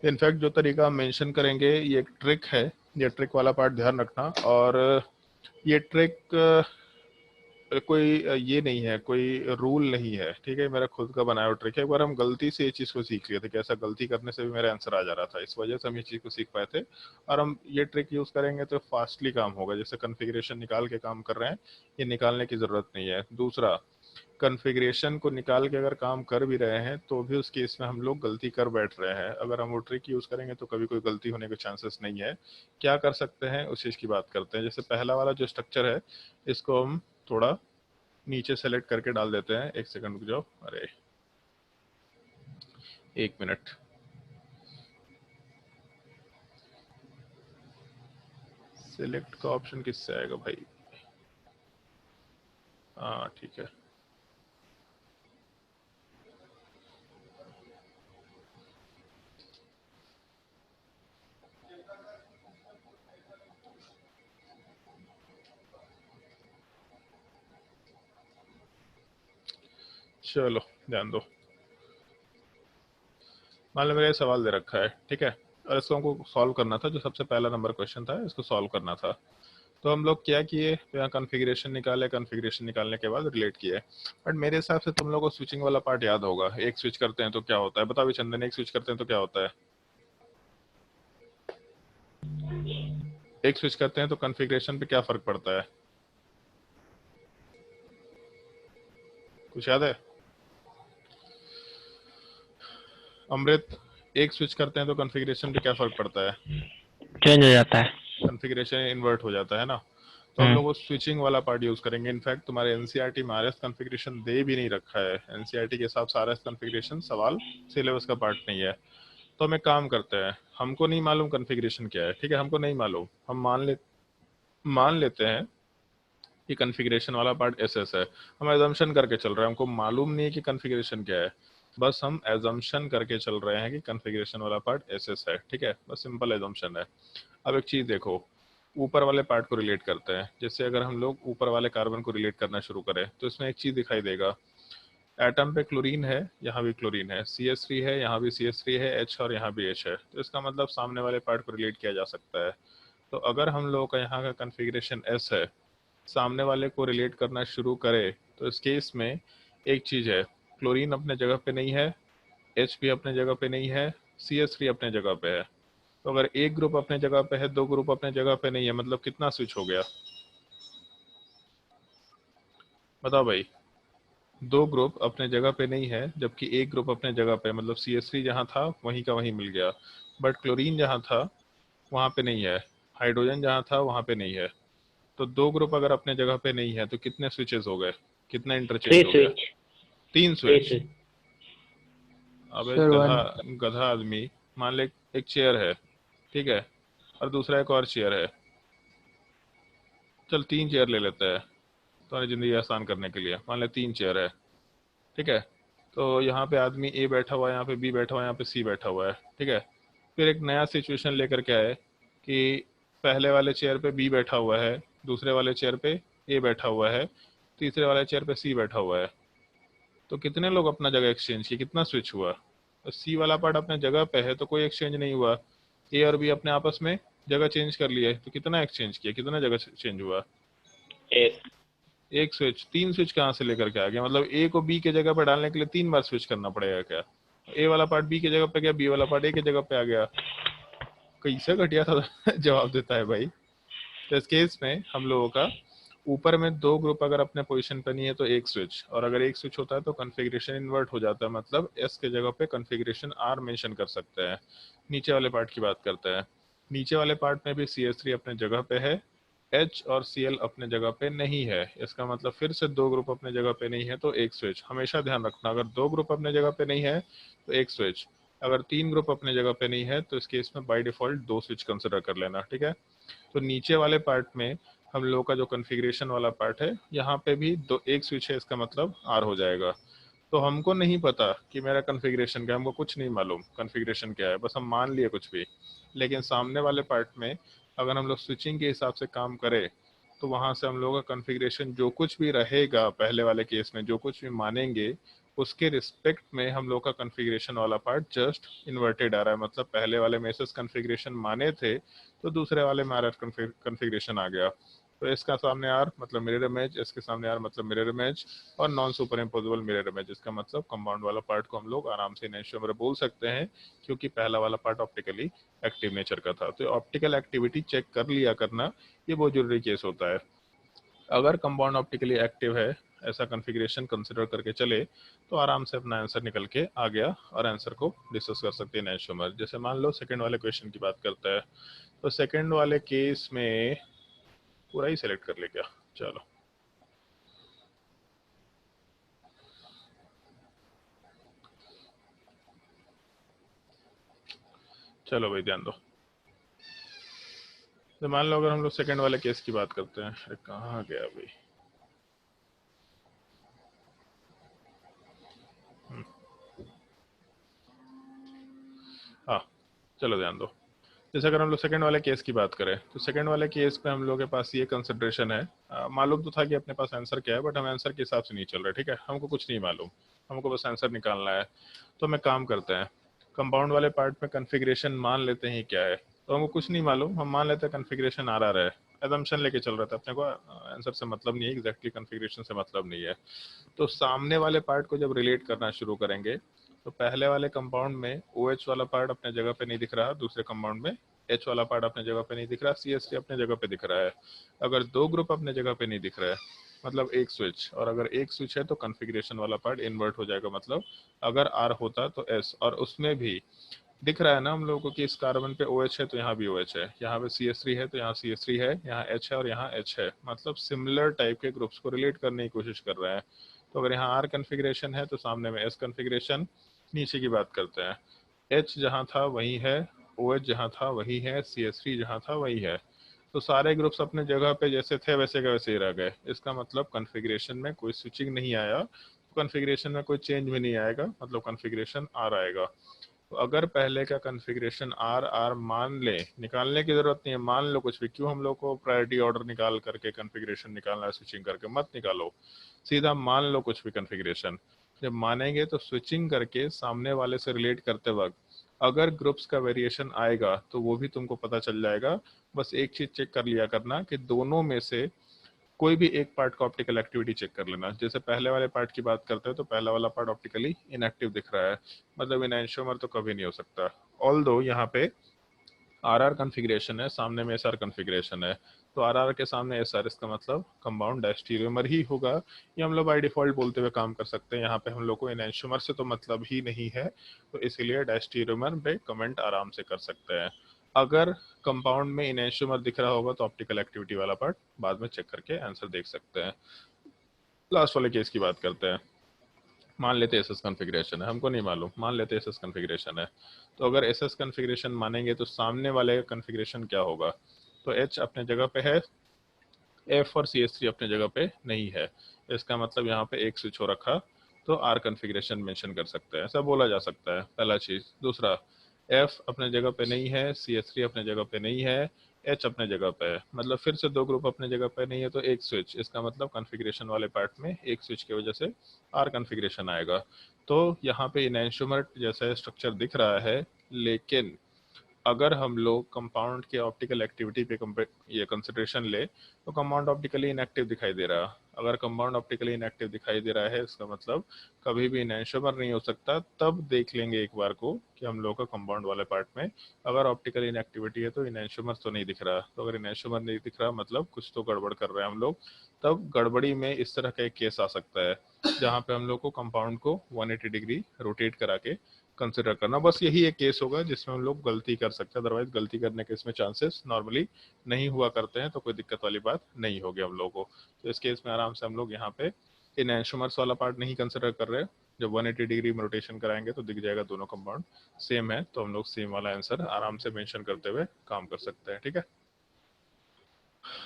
इनफैक्ट जो तरीका हम मेंशन करेंगे ये एक ट्रिक है, ये ट्रिक वाला पार्ट ध्यान रखना। और ये ट्रिक कोई ये नहीं है, कोई रूल नहीं है, ठीक है, मेरा खुद का बनाया हुआ ट्रिक है। एक बार हम गलती से ये चीज़ को सीख लिए थे कि ऐसा गलती करने से भी मेरा आंसर आ जा रहा था, इस वजह से हम ये चीज़ को सीख पाए थे। और हम ये ट्रिक यूज़ करेंगे तो फास्टली काम होगा। जैसे कन्फिग्रेशन निकाल के काम कर रहे हैं, ये निकालने की ज़रूरत नहीं है। दूसरा, कन्फिग्रेशन को निकाल के अगर काम कर भी रहे हैं तो भी उस केस में हम लोग गलती कर बैठ रहे हैं। अगर हम वो ट्रिक यूज़ करेंगे तो कभी कोई गलती होने के चांसेस नहीं है। क्या कर सकते हैं उस चीज़ की बात करते हैं। जैसे पहला वाला जो स्ट्रक्चर है इसको हम थोड़ा नीचे सेलेक्ट करके डाल देते हैं। एक सेकंड रुक जाओ, अरे एक मिनट, सिलेक्ट का ऑप्शन किससे आएगा भाई? हाँ ठीक है, चलो ध्यान दो। मान लो मेरा ये सवाल दे रखा है, ठीक है, और इसको हमको सॉल्व करना था। जो सबसे पहला नंबर क्वेश्चन था इसको सॉल्व करना था। तो हम लोग क्या किए, यहाँ कॉन्फ़िगरेशन निकाले, कॉन्फ़िगरेशन निकालने के बाद रिलेट किए। बट मेरे हिसाब से तुम लोगों को स्विचिंग वाला पार्ट याद होगा। एक स्विच करते हैं तो क्या होता है, बताओ चंदन, एक स्विच करते हैं तो क्या होता है? एक स्विच करते हैं तो कॉन्फ़िगरेशन पे क्या फर्क पड़ता है, कुछ याद है? अमृत, एक स्विच करते हैं तो कॉन्फ़िगरेशन पे क्या फर्क पड़ता है? चेंज हो जाता है। कॉन्फ़िगरेशन इन्वर्ट हो जाता है ना। तो हम लोग स्विचिंग वाला पार्ट यूज करेंगे। इनफैक्ट तुम्हारे एनसीईआरटी में आरएस कॉन्फ़िगरेशन दे भी नहीं रखा है। एनसीईआरटी के हिसाब से आरएस कॉन्फ़िगरेशन सवाल सिलेबस का पार्ट नहीं है। तो हम एक काम करते हैं, हमको नहीं मालूम कॉन्फ़िगरेशन क्या है, ठीक है, हमको नहीं मालूम, हम मान लेते हैं कि कॉन्फ़िगरेशन वाला पार्ट एसएस है। हम एजम्पशन करके चल रहे हैं, हमको मालूम नहीं है कि कॉन्फ़िगरेशन क्या है, बस हम एजम्पशन करके चल रहे हैं कि कॉन्फ़िगरेशन वाला पार्ट एसएस है, ठीक है, बस सिंपल एजम्पशन है। अब एक चीज देखो, ऊपर वाले पार्ट को रिलेट करते हैं। जैसे अगर हम लोग ऊपर वाले कार्बन को रिलेट करना शुरू करें तो इसमें एक चीज दिखाई देगा, एटम पे क्लोरीन है, यहाँ भी क्लोरीन है, CH3 है, यहाँ भी CH3 है, H और यहाँ भी H है। तो इसका मतलब सामने वाले पार्ट को रिलेट किया जा सकता है। तो अगर हम लोग का यहाँ का कॉन्फ़िगरेशन S है, सामने वाले को रिलेट करना शुरू करे तो इस केस में एक चीज है, क्लोरीन अपने जगह पे नहीं है, H भी अपने जगह पे नहीं है, CH3 अपने जगह पे है। तो अगर एक ग्रुप अपने जगह पे है, दो ग्रुप अपने जगह पे नहीं है, मतलब कितना स्विच हो गया, बताओ भाई? दो ग्रुप अपने जगह पे नहीं है, जबकि एक ग्रुप अपने जगह पे, मतलब CH3 जहाँ था वहीं का वहीं मिल गया, बट क्लोरीन जहाँ था वहाँ पे नहीं है, हाइड्रोजन जहाँ था वहाँ पे नहीं है। तो दो ग्रुप अगर अपने जगह पे नहीं है तो कितने स्विचेस हो गए, कितना इंटरचेंज हो गया? 3 स्विच। अब एक सर गधा 1। गधा आदमी, मान ले एक चेयर है, ठीक है, और दूसरा एक और चेयर है, चल 3 चेयर ले लेते हैं तुम्हारी जिंदगी आसान करने के लिए। मान ले 3 चेयर है, ठीक है, तो यहाँ पे आदमी ए बैठा हुआ है, यहाँ पे बी बैठा हुआ है, यहाँ पे सी बैठा हुआ है, ठीक है। फिर एक नया सिचुएशन लेकर के आए कि पहले वाले चेयर पे बी बैठा हुआ है, दूसरे वाले चेयर पे ए बैठा हुआ है, तीसरे वाले चेयर पे सी बैठा हुआ है। तो कितने लोग अपना जगह एक्सचेंज किए, कितना स्विच हुआ? तो सी वाला पार्ट अपने जगह पे है तो कोई एक्सचेंज नहीं हुआ, ए और बी अपने आपस में जगह चेंज कर लिए, तो कितना एक्सचेंज किया, कितना जगह चेंज हुआ? एक स्विच। 3 स्विच कहाँ से लेकर के आ गया? मतलब ए को बी के जगह पे डालने के लिए 3 बार स्विच करना पड़ेगा क्या? ए वाला पार्ट बी की जगह पे गया, बी वाला पार्ट ए की जगह पे आ गया। कैसे घटिया था जवाब देता है भाई। तो इस केस में हम लोगों का ऊपर में दो ग्रुप अगर अपने पोजीशन पे नहीं है तो एक स्विच, और अगर एक स्विच होता है तो कॉन्फ़िगरेशन इन्वर्ट हो जाता है, मतलब एस के जगह पे कॉन्फ़िगरेशन आर मेंशन कर सकते हैं। नीचे वाले पार्ट की बात करते हैं। नीचे वाले पार्ट में भी CH3 अपने जगह पे है, H और Cl अपने जगह पे नहीं है। इसका मतलब फिर से दो ग्रुप अपने जगह पे नहीं है तो एक स्विच। हमेशा ध्यान रखना, अगर दो ग्रुप अपने जगह पे नहीं है तो एक स्विच, अगर 3 ग्रुप अपने जगह पे नहीं है तो इस केस में बाय डिफॉल्ट 2 स्विच कंसिडर कर लेना, ठीक है। तो नीचे वाले पार्ट में हम लोगों का जो कॉन्फ़िगरेशन वाला पार्ट है, यहाँ पे भी दो एक स्विच है, इसका मतलब आर हो जाएगा। तो हमको नहीं पता कि मेरा कॉन्फ़िगरेशन क्या है, हमको कुछ नहीं मालूम कॉन्फ़िगरेशन क्या है, बस हम मान लिए कुछ भी। लेकिन सामने वाले पार्ट में अगर हम लोग स्विचिंग के हिसाब से काम करें तो वहाँ से हम लोगों का कॉन्फ़िगरेशन जो कुछ भी रहेगा, पहले वाले केस में जो कुछ भी मानेंगे उसके रिस्पेक्ट में हम लोग का कॉन्फ़िगरेशन वाला पार्ट जस्ट इन्वर्टेड आ रहा है। मतलब पहले वाले में एसएस कॉन्फ़िगरेशन माने थे तो दूसरे वाले में आरआर कॉन्फ़िगरेशन आ गया। तो इसका सामने आर मतलब मिरर इमेज, इसके सामने आर मतलब मिरर इमेज, और non super imposable mirror image. इसका मतलब कंपाउंड वाला पार्ट को हम लोग आराम से इनैंशियोमर बोल सकते हैं, क्योंकि पहला वाला पार्ट ऑप्टिकली एक्टिव नेचर का था। तो ऑप्टिकल एक्टिविटी चेक कर लिया करना, ये बहुत जरूरी केस होता है। अगर कंपाउंड ऑप्टिकली एक्टिव है, ऐसा कॉन्फ़िगरेशन कंसिडर करके चले, तो आराम से अपना आंसर निकल के आ गया और आंसर को डिस्कस कर सकते हैं इनैंशियोमर। जैसे मान लो सेकंड वाले क्वेश्चन की बात करते हैं, तो सेकंड वाले केस में पूरा ही सिलेक्ट कर ले क्या? चलो चलो भाई ध्यान दो। तो मान लो अगर हम लोग सेकंड वाले केस की बात करते हैं, अरे कहाँ गया भाई? हाँ चलो ध्यान दो। जैसे अगर हम लोग सेकंड वाले केस की बात करें तो सेकंड वाले केस पे हम लोग के पास ये कंसिडरेशन है, मालूम तो था कि अपने पास आंसर क्या है, बट हम आंसर के हिसाब से नहीं चल रहे, ठीक है। हमको कुछ नहीं मालूम, हमको बस आंसर निकालना है। तो हमें काम करते हैं, कंपाउंड वाले पार्ट में कॉन्फ़िगरेशन मान लेते हैं क्या है। तो हमको कुछ नहीं मालूम, हम मान लेते हैं कॉन्फ़िगरेशन आ रहा है, एजम्पशन लेके चल रहा था, अपने को आंसर से मतलब नहीं है, एग्जैक्टली कॉन्फ़िगरेशन से मतलब नहीं है। तो सामने वाले पार्ट को जब रिलेट करना शुरू करेंगे तो पहले वाले कंपाउंड में OH वाला पार्ट अपने जगह पे नहीं दिख रहा, दूसरे कंपाउंड में H वाला पार्ट अपने जगह पे नहीं दिख रहा, CH3 अपने जगह पे दिख रहा है। अगर दो ग्रुप अपने जगह पे नहीं दिख रहा है मतलब एक स्विच, और अगर एक स्विच है तो कॉन्फ़िगरेशन वाला पार्ट इन्वर्ट हो जाएगा। मतलब अगर R होता तो S, और उसमें भी दिख रहा है ना हम लोगों को कि इस कार्बन पे OH है तो यहाँ भी OH है, यहाँ पे CH3 है तो यहाँ CH3 है, यहाँ H है और यहाँ H है, मतलब सिमिलर टाइप के ग्रुप्स को रिलेट करने की कोशिश कर रहा है। तो अगर यहाँ R कॉन्फ़िगरेशन है तो सामने में S कॉन्फ़िगरेशन। नीचे की बात करते हैं, H जहाँ था वही है, OH जहाँ था वही है, CH3 जहाँ था वही है। तो सारे ग्रुप्स अपने जगह पे जैसे थे वैसे के वैसे ही रह गए। इसका मतलब कॉन्फ़िगरेशन में कोई स्विचिंग नहीं आया, कॉन्फ़िगरेशन में कोई चेंज भी नहीं आएगा, मतलब कॉन्फ़िगरेशन R आएगा। तो अगर पहले का कॉन्फ़िगरेशन R मान ले, निकालने की जरूरत नहीं है, मान लो कुछ भी, क्यों हम लोग को प्रायोरिटी ऑर्डर निकाल करके कॉन्फ़िगरेशन निकालना है, स्विचिंग करके मत निकालो, सीधा मान लो कुछ भी कॉन्फ़िगरेशन। जब मानेंगे तो स्विचिंग करके सामने वाले से रिलेट करते वक्त अगर ग्रुप्स का वेरिएशन आएगा तो वो भी तुमको पता चल जाएगा। बस एक चीज चेक कर लिया करना कि दोनों में से कोई भी एक पार्ट का ऑप्टिकल एक्टिविटी चेक कर लेना। जैसे पहले वाले पार्ट की बात करते हैं तो पहला वाला पार्ट ऑप्टिकली इनएक्टिव दिख रहा है, मतलब इनैंशियोमर तो कभी नहीं हो सकता। ऑल्दो यहाँ पे आरआर कॉन्फ़िगरेशन है, सामने में एसआर कॉन्फ़िगरेशन है, तो आरआर के सामने एसआर, इसका मतलब कंपाउंड डायस्टीरियोमर ही होगा। ये हम लोग बाय डिफॉल्ट बोलते हुए काम कर सकते हैं। यहाँ पे हम लोग को एनेंशियोमर से तो मतलब ही नहीं है, तो इसीलिए डायस्टीरियोमर पे कमेंट आराम से कर सकते हैं। अगर कंपाउंड में एनेंशियोमर दिख रहा होगा तो ऑप्टिकल एक्टिविटी वाला पार्ट बाद में चेक करके आंसर देख सकते हैं। लास्ट वाले केस की बात करते हैं। मान लेते एस एस कॉन्फ़िगरेशन है, हमको नहीं मालूम, मान लेते एस एस कॉन्फ़िगरेशन है। तो अगर एस एस कॉन्फ़िगरेशन मानेंगे तो सामने वाले कॉन्फ़िगरेशन क्या होगा? तो एच अपने जगह पे है, एफ और सी एस थ्री अपने जगह पे नहीं है, इसका मतलब यहाँ पे एक स्विच हो रखा, तो आर कॉन्फ़िगरेशन मेंशन कर सकते हैं, ऐसा बोला जा सकता है। पहला चीज। दूसरा, एफ अपने जगह पे नहीं है, सी एस थ्री अपने जगह पे नहीं है, एच अपने जगह पे है, मतलब फिर से दो ग्रुप अपने जगह पे नहीं है, तो एक स्विच, इसका मतलब कॉन्फ़िगरेशन वाले पार्ट में एक स्विच की वजह से आर कॉन्फ़िगरेशन आएगा। तो यहाँ पे इनैंशियोमर जैसा स्ट्रक्चर दिख रहा है, लेकिन अगर हम लोग कंपाउंड के ऑप्टिकल एक्टिविटी पे ये कंसिडरेशन ले तो कंपाउंड ऑप्टिकली इनएक्टिव दिखाई दे रहा है। अगर कंपाउंड ऑप्टिकली इनएक्टिव दिखाई दे रहा है, इसका मतलब कभी भी इनैंशियोमर नहीं हो सकता। तब देख लेंगे एक बार को कि हम लोग का कंपाउंड वाले पार्ट में अगर ऑप्टिकल इनएक्टिविटी है तो इनैंशियोमर तो नहीं दिख रहा। तो अगर इनैंशियोमर नहीं दिख रहा मतलब कुछ तो गड़बड़ कर रहे हैं हम लोग। तब गड़बड़ी में इस तरह का एक केस आ सकता है जहाँ पे हम लोग को कंपाउंड को 180 डिग्री रोटेट करा के कंसिडर करना। बस यही एक केस होगा जिसमें हम लोग गलती कर सकते हैं, अदरवाइज गलती करने के इसमें चांसेस नॉर्मली नहीं हुआ करते हैं, तो कोई दिक्कत वाली बात नहीं होगी हम लोगों को। तो इस केस में आराम से हम लोग यहाँ पे इनैंशियोमर्स वाला पार्ट नहीं कंसिडर कर रहे। जब 180 डिग्री में रोटेशन कराएंगे तो दिख जाएगा दोनों कंपाउंड सेम है, तो हम लोग सेम वाला आंसर आराम से मेंशन करते हुए काम कर सकते हैं। ठीक है,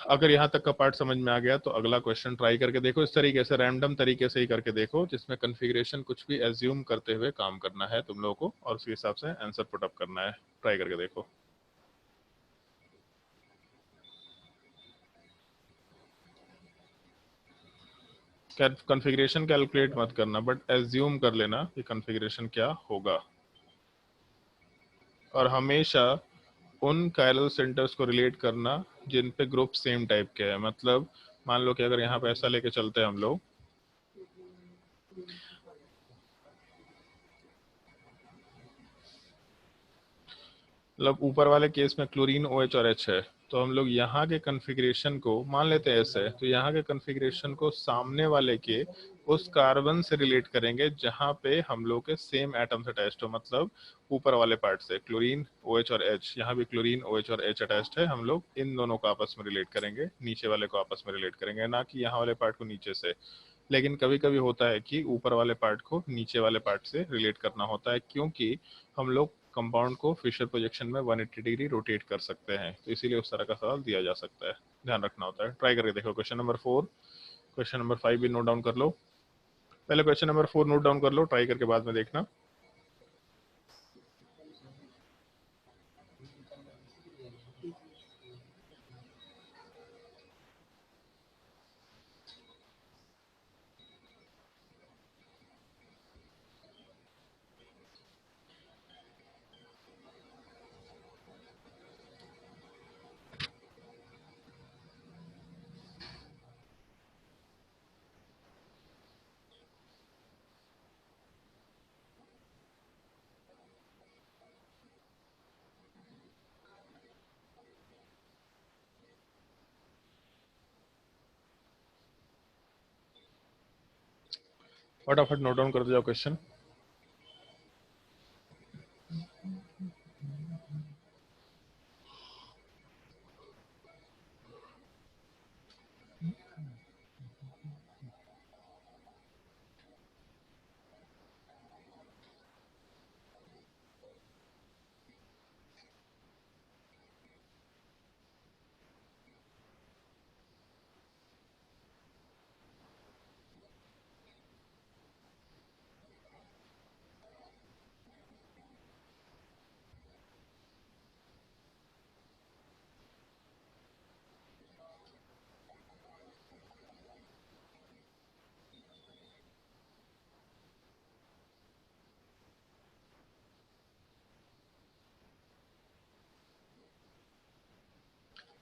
अगर यहाँ तक का पार्ट समझ में आ गया तो अगला क्वेश्चन ट्राई करके देखो, इस तरीके से रैंडम तरीके से ही करके देखो, जिसमें कॉन्फ़िगरेशन कुछ भी एज्यूम करते हुए काम करना है तुम लोगों को और उसी हिसाब से आंसर पुट अप करना है। ट्राई करके देखो। कॉन्फ़िगरेशन कैलकुलेट मत करना, बट एज्यूम कर लेना कि कॉन्फ़िगरेशन क्या होगा। और हमेशा उन कायरल सेंटर्स को रिलेट करना जिन पे ग्रुप सेम टाइप के हैं। मतलब मान लो कि अगर यहाँ पे ऐसा लेके चलते हैं हम लोग, मतलब ऊपर वाले केस में क्लोरीन OH और H है, तो हम लोग यहाँ के कॉन्फ़िगरेशन को मान लेते हैं ऐसे, तो यहाँ के कॉन्फ़िगरेशन को सामने वाले के उस कार्बन से रिलेट करेंगे जहाँ पे हम लोग के सेम एटम्स अटैच्ड हो। मतलब ऊपर वाले पार्ट से क्लोरीन OH और H, यहाँ भी क्लोरीन OH और H अटैच्ड है, हम लोग इन दोनों को आपस में रिलेट करेंगे, नीचे वाले को आपस में रिलेट करेंगे, ना कि यहाँ वाले पार्ट को नीचे से। लेकिन कभी कभी होता है कि ऊपर वाले पार्ट को नीचे वाले पार्ट से रिलेट करना होता है, क्योंकि हम लोग कंपाउंड को फिशर प्रोजेक्शन में 180 डिग्री रोटेट कर सकते हैं, तो इसीलिए उस तरह का सवाल दिया जा सकता है, ध्यान रखना होता है। ट्राई करके देखो। क्वेश्चन नंबर 4, क्वेश्चन नंबर 5 भी नोट डाउन कर लो। पहले क्वेश्चन नंबर 4 नोट डाउन कर लो, ट्राई करके बाद में देखना। फटाफट नोट डाउन कर दो क्वेश्चन।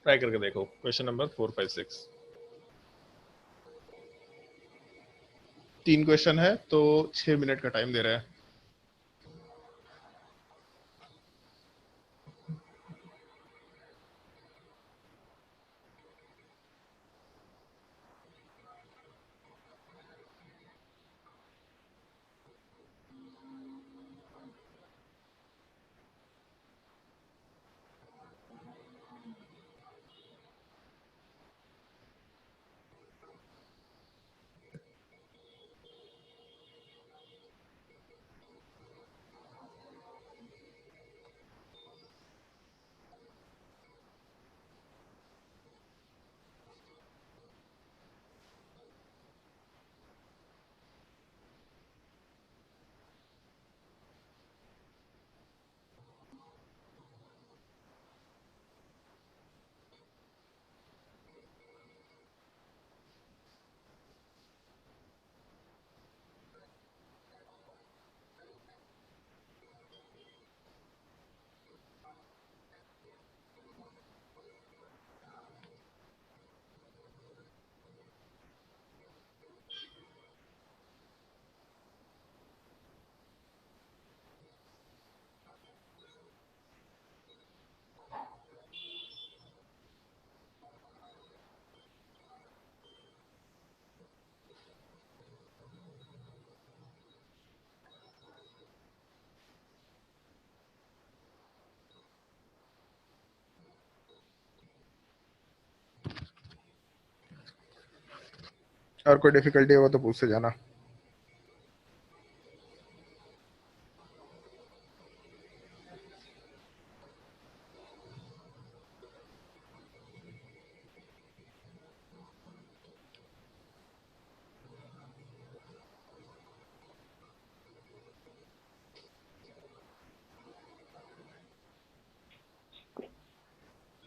ट्राई करके देखो क्वेश्चन नंबर 4, 5, 6। 3 क्वेश्चन है तो 6 मिनट का टाइम दे रहा है। और कोई डिफिकल्टी हो तो पूछते जाना।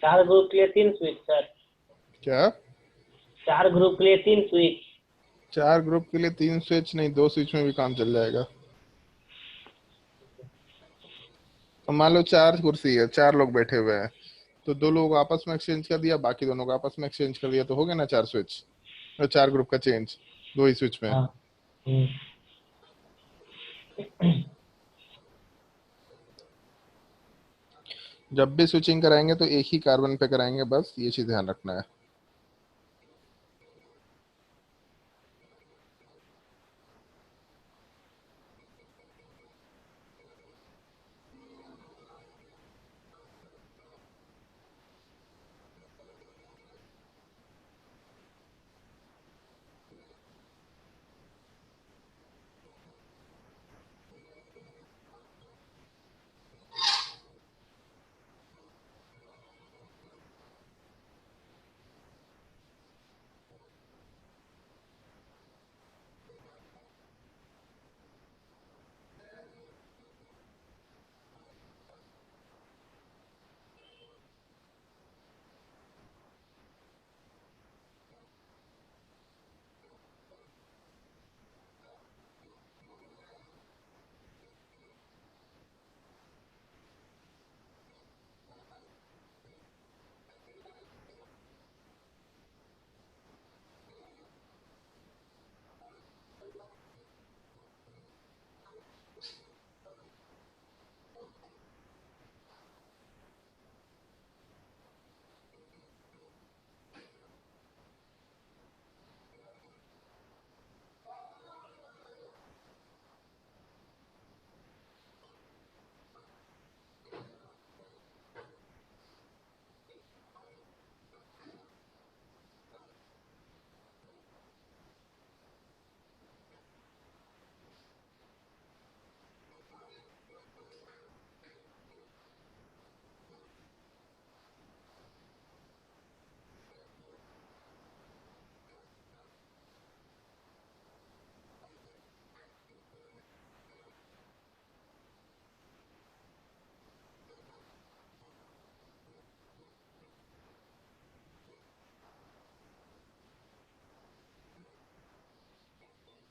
चार ग्रुप के लिए 3 स्विच सर। क्या? 4 ग्रुप के लिए 3 स्विच। 4 ग्रुप के लिए 3 स्विच नहीं, 2 स्विच में भी काम चल जाएगा। तो मान लो 4 कुर्सी है, 4 लोग बैठे हुए हैं, तो 2 लोगों को आपस में एक्सचेंज कर दिया, बाकी दोनों को आपस में एक्सचेंज कर दिया, तो हो गया ना 4 स्विच। तो 4 ग्रुप का चेंज 2 ही स्विच में। हाँ। जब भी स्विचिंग कराएंगे तो एक ही कार्बन पे कराएंगे, बस ये चीज ध्यान रखना है।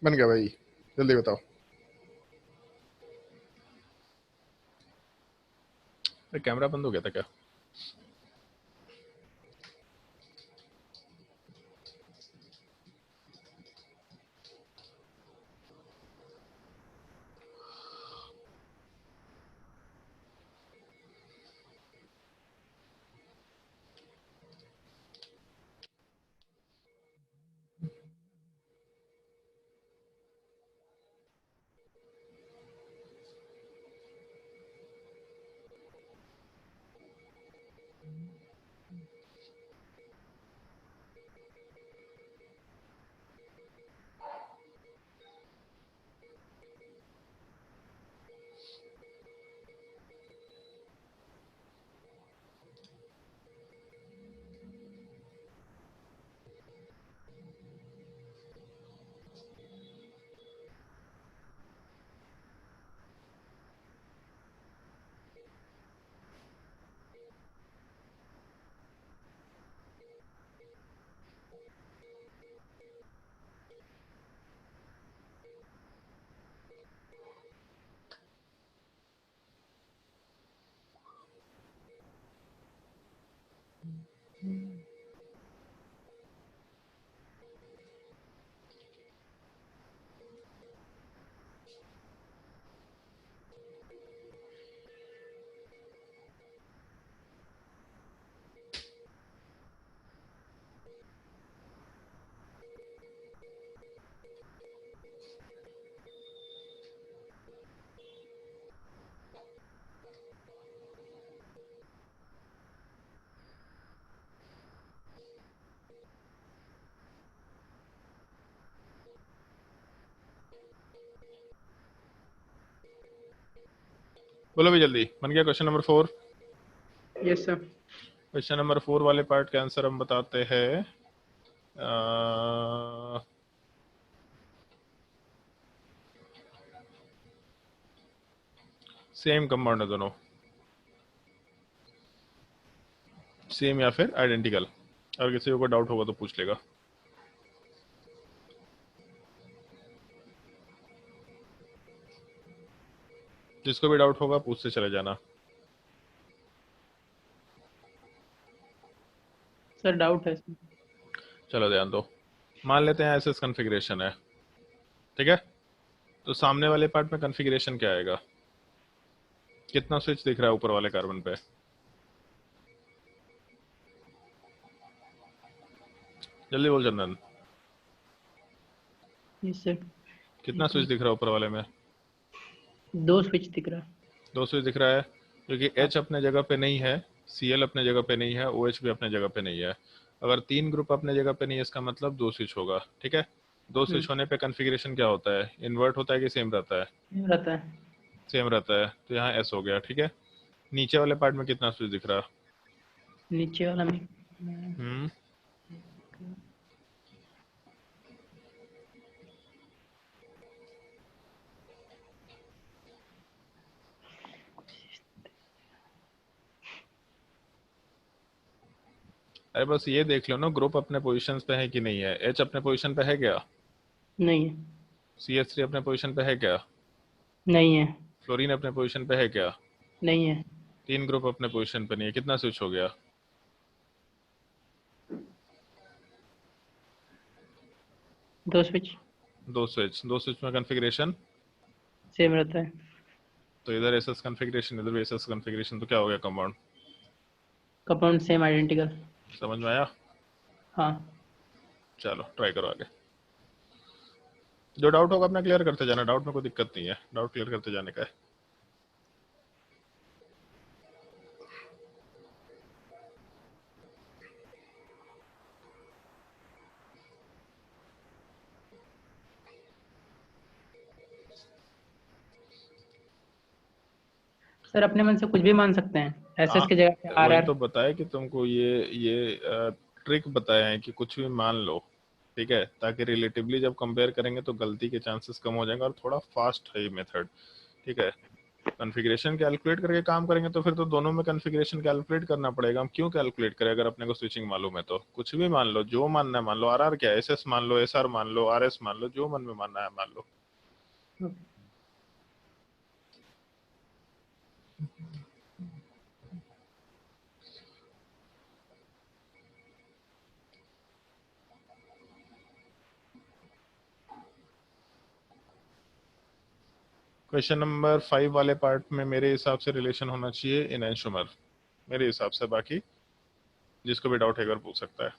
बन गया भाई, जल्दी बताओ। कैमरा बंद हो गया था क्या? बोलो भी जल्दी, बन गया question number 4। Yes sir. Question number 4 वाले पार्ट का आंसर हम बताते हैं। सेम कंपाउंड है दोनों, सेम या फिर आइडेंटिकल। अगर किसी को डाउट होगा तो पूछ लेगा। जिसको भी डाउट होगा पूछते चले जाना। सर डाउट है। चलो ध्यान दो, मान लेते हैं एसएस कॉन्फ़िगरेशन है, ठीक है। तो सामने वाले पार्ट में कॉन्फ़िगरेशन क्या आएगा? कितना स्विच दिख रहा है ऊपर वाले कार्बन पे? जल्दी बोल चंदन, यस सर। कितना स्विच दिख रहा है ऊपर वाले में? 2 स्विच दिख रहा है। 2 स्विच दिख रहा है, क्योंकि H अपने जगह पे नहीं है, Cl अपने जगह पे नहीं है, OH भी अपने जगह पे नहीं है। अगर 3 ग्रुप अपने जगह पे नहीं है, इसका मतलब 2 स्विच होगा, ठीक है। 2 स्विच होने पे कॉन्फ़िगरेशन क्या होता है? इन्वर्ट होता है कि सेम रहता है? रहता है। सेम रहता है, तो यहाँ S हो गया, ठीक है। नीचे वाले पार्ट में कितना स्विच दिख रहा? नीचे वाला में हम्म, अरे बस ये देख लो ना, ग्रुप अपने पोजीशंस पे है कि नहीं है। H अपने पोजीशन पे है क्या? नहीं है। CH3 अपने पोजीशन पे है क्या? नहीं है। फ्लोरीन अपने पोजीशन पे है क्या? नहीं है। 3 ग्रुप अपने पोजीशन पे नहीं है, कितना स्विच हो गया? 2 स्विच। 2 स्विच। 2 स्विच में कॉन्फ़िगरेशन सेम रहता है। तो इधर एसएस कॉन्फ़िगरेशन, इधर भी एसएस कॉन्फ़िगरेशन, तो क्या हो गया कंपाउंड? Compound same identical. समझ में आया? हाँ। चलो ट्राई करो आगे। जो डाउट होगा अपना क्लियर करते जाना, डाउट में कोई दिक्कत नहीं है, डाउट क्लियर करते जाने का है। सर अपने मन से कुछ भी मान सकते हैं, एसएस हाँ, की जगह पे वही आरआर। तो बताया कि तुमको ये ट्रिक बताया है कि कुछ भी मान लो, ठीक है, ताकि रिलेटिवली जब कंपेयर करेंगे तो गलती के चांसेस कम हो जाएंगे, और थोड़ा फास्ट है ये मेथड, ठीक है। कॉन्फ़िगरेशन कैलकुलेट करके काम करेंगे तो फिर तो दोनों में कॉन्फ़िगरेशन कैलकुलेट करना पड़ेगा। हम क्यों कैलकुलेट करें अगर अपने को स्विचिंग मालूम है तो? कुछ भी मान लो, जो मानना है मान लो। आरआर क्या है? एसएस मान लो, एसआर मान लो, आरएस मान लो, जो मन में मानना है मान लो। क्वेश्चन नंबर 5 वाले पार्ट में मेरे हिसाब से रिलेशन होना चाहिए इनएंशोमर, मेरे हिसाब से। बाकी जिसको भी डाउट है एक बार पूछ सकता है।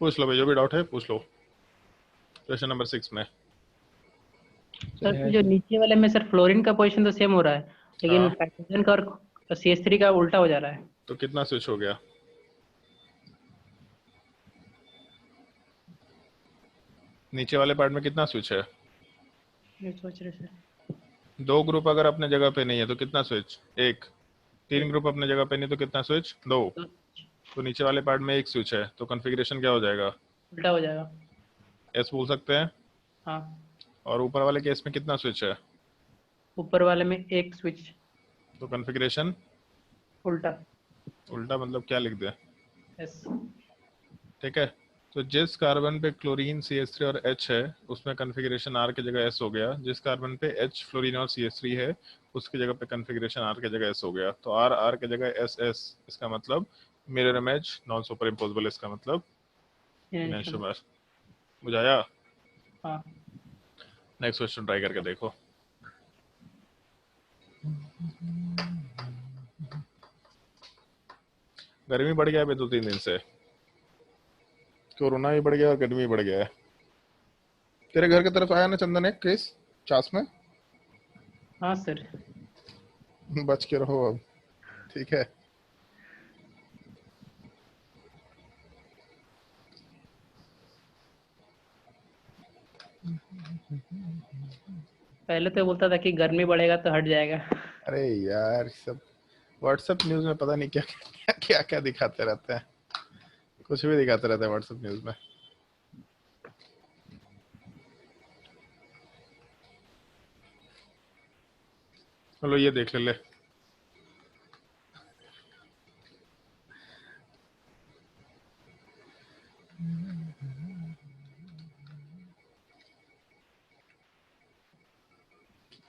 पूछ लो भाई, जो भी डाउट है पूछ लो। क्वेश्चन नंबर 6 में सर जो नीचे वाले में सर फ्लोरीन का पोजीशन तो सेम हो रहा है, लेकिन हाँ, हाइड्रोजन का और CH3 का उल्टा हो जा रहा है। तो कितना स्विच हो गया? नीचे वाले पार्ट में कितना स्विच है? ये सोच रहे सर। 2 ग्रुप अगर अपने जगह पे नहीं है तो कितना स्विच? 1। 3 ग्रुप अपने जगह पे नहीं तो कितना स्विच? 2। तो नीचे वाले पार्ट में 1 स्विच है, तो कॉन्फ़िगरेशन क्या हो जाएगा? उल्टा हो जाएगा। एस बोल सकते हैं। हाँ। और ऊपर वाले केस में कितना स्विच है? ऊपर वाले में 1 स्विच। तो कॉन्फ़िगरेशन उल्टा। उल्टा मतलब क्या लिख दें? यस। ठीक है। तो जिस कार्बन पे क्लोरीन CH3 और H है उसमें कॉन्फ़िगरेशन R की जगह S हो गया। जिस कार्बन पे H फ्लोरीन और CH3 है उसकी जगह पे कॉन्फ़िगरेशन R की जगह S हो गया। तो R R की जगह S S, इसका मतलब mirror image, non super imposable, इसका मतलब इनएंशोमर। बुझाया? हाँ। नेक्स्ट क्वेश्चन ट्राई करके देखो। गर्मी बढ़ गया है 2-3 दिन से, कोरोना भी बढ़ गया और गर्मी भी बढ़ गया है। तेरे घर की तरफ आया ना चंदन एक केस चास में? हाँ सर। बच के रहो अब, ठीक है। पहले तो बोलता था कि गर्मी बढ़ेगा तो हट जाएगा। अरे यार सब व्हाट्सएप न्यूज में पता नहीं क्या क्या क्या क्या दिखाते रहते हैं, कुछ भी दिखाते रहते हैं व्हाट्सएप न्यूज में। चलो ये देख ले।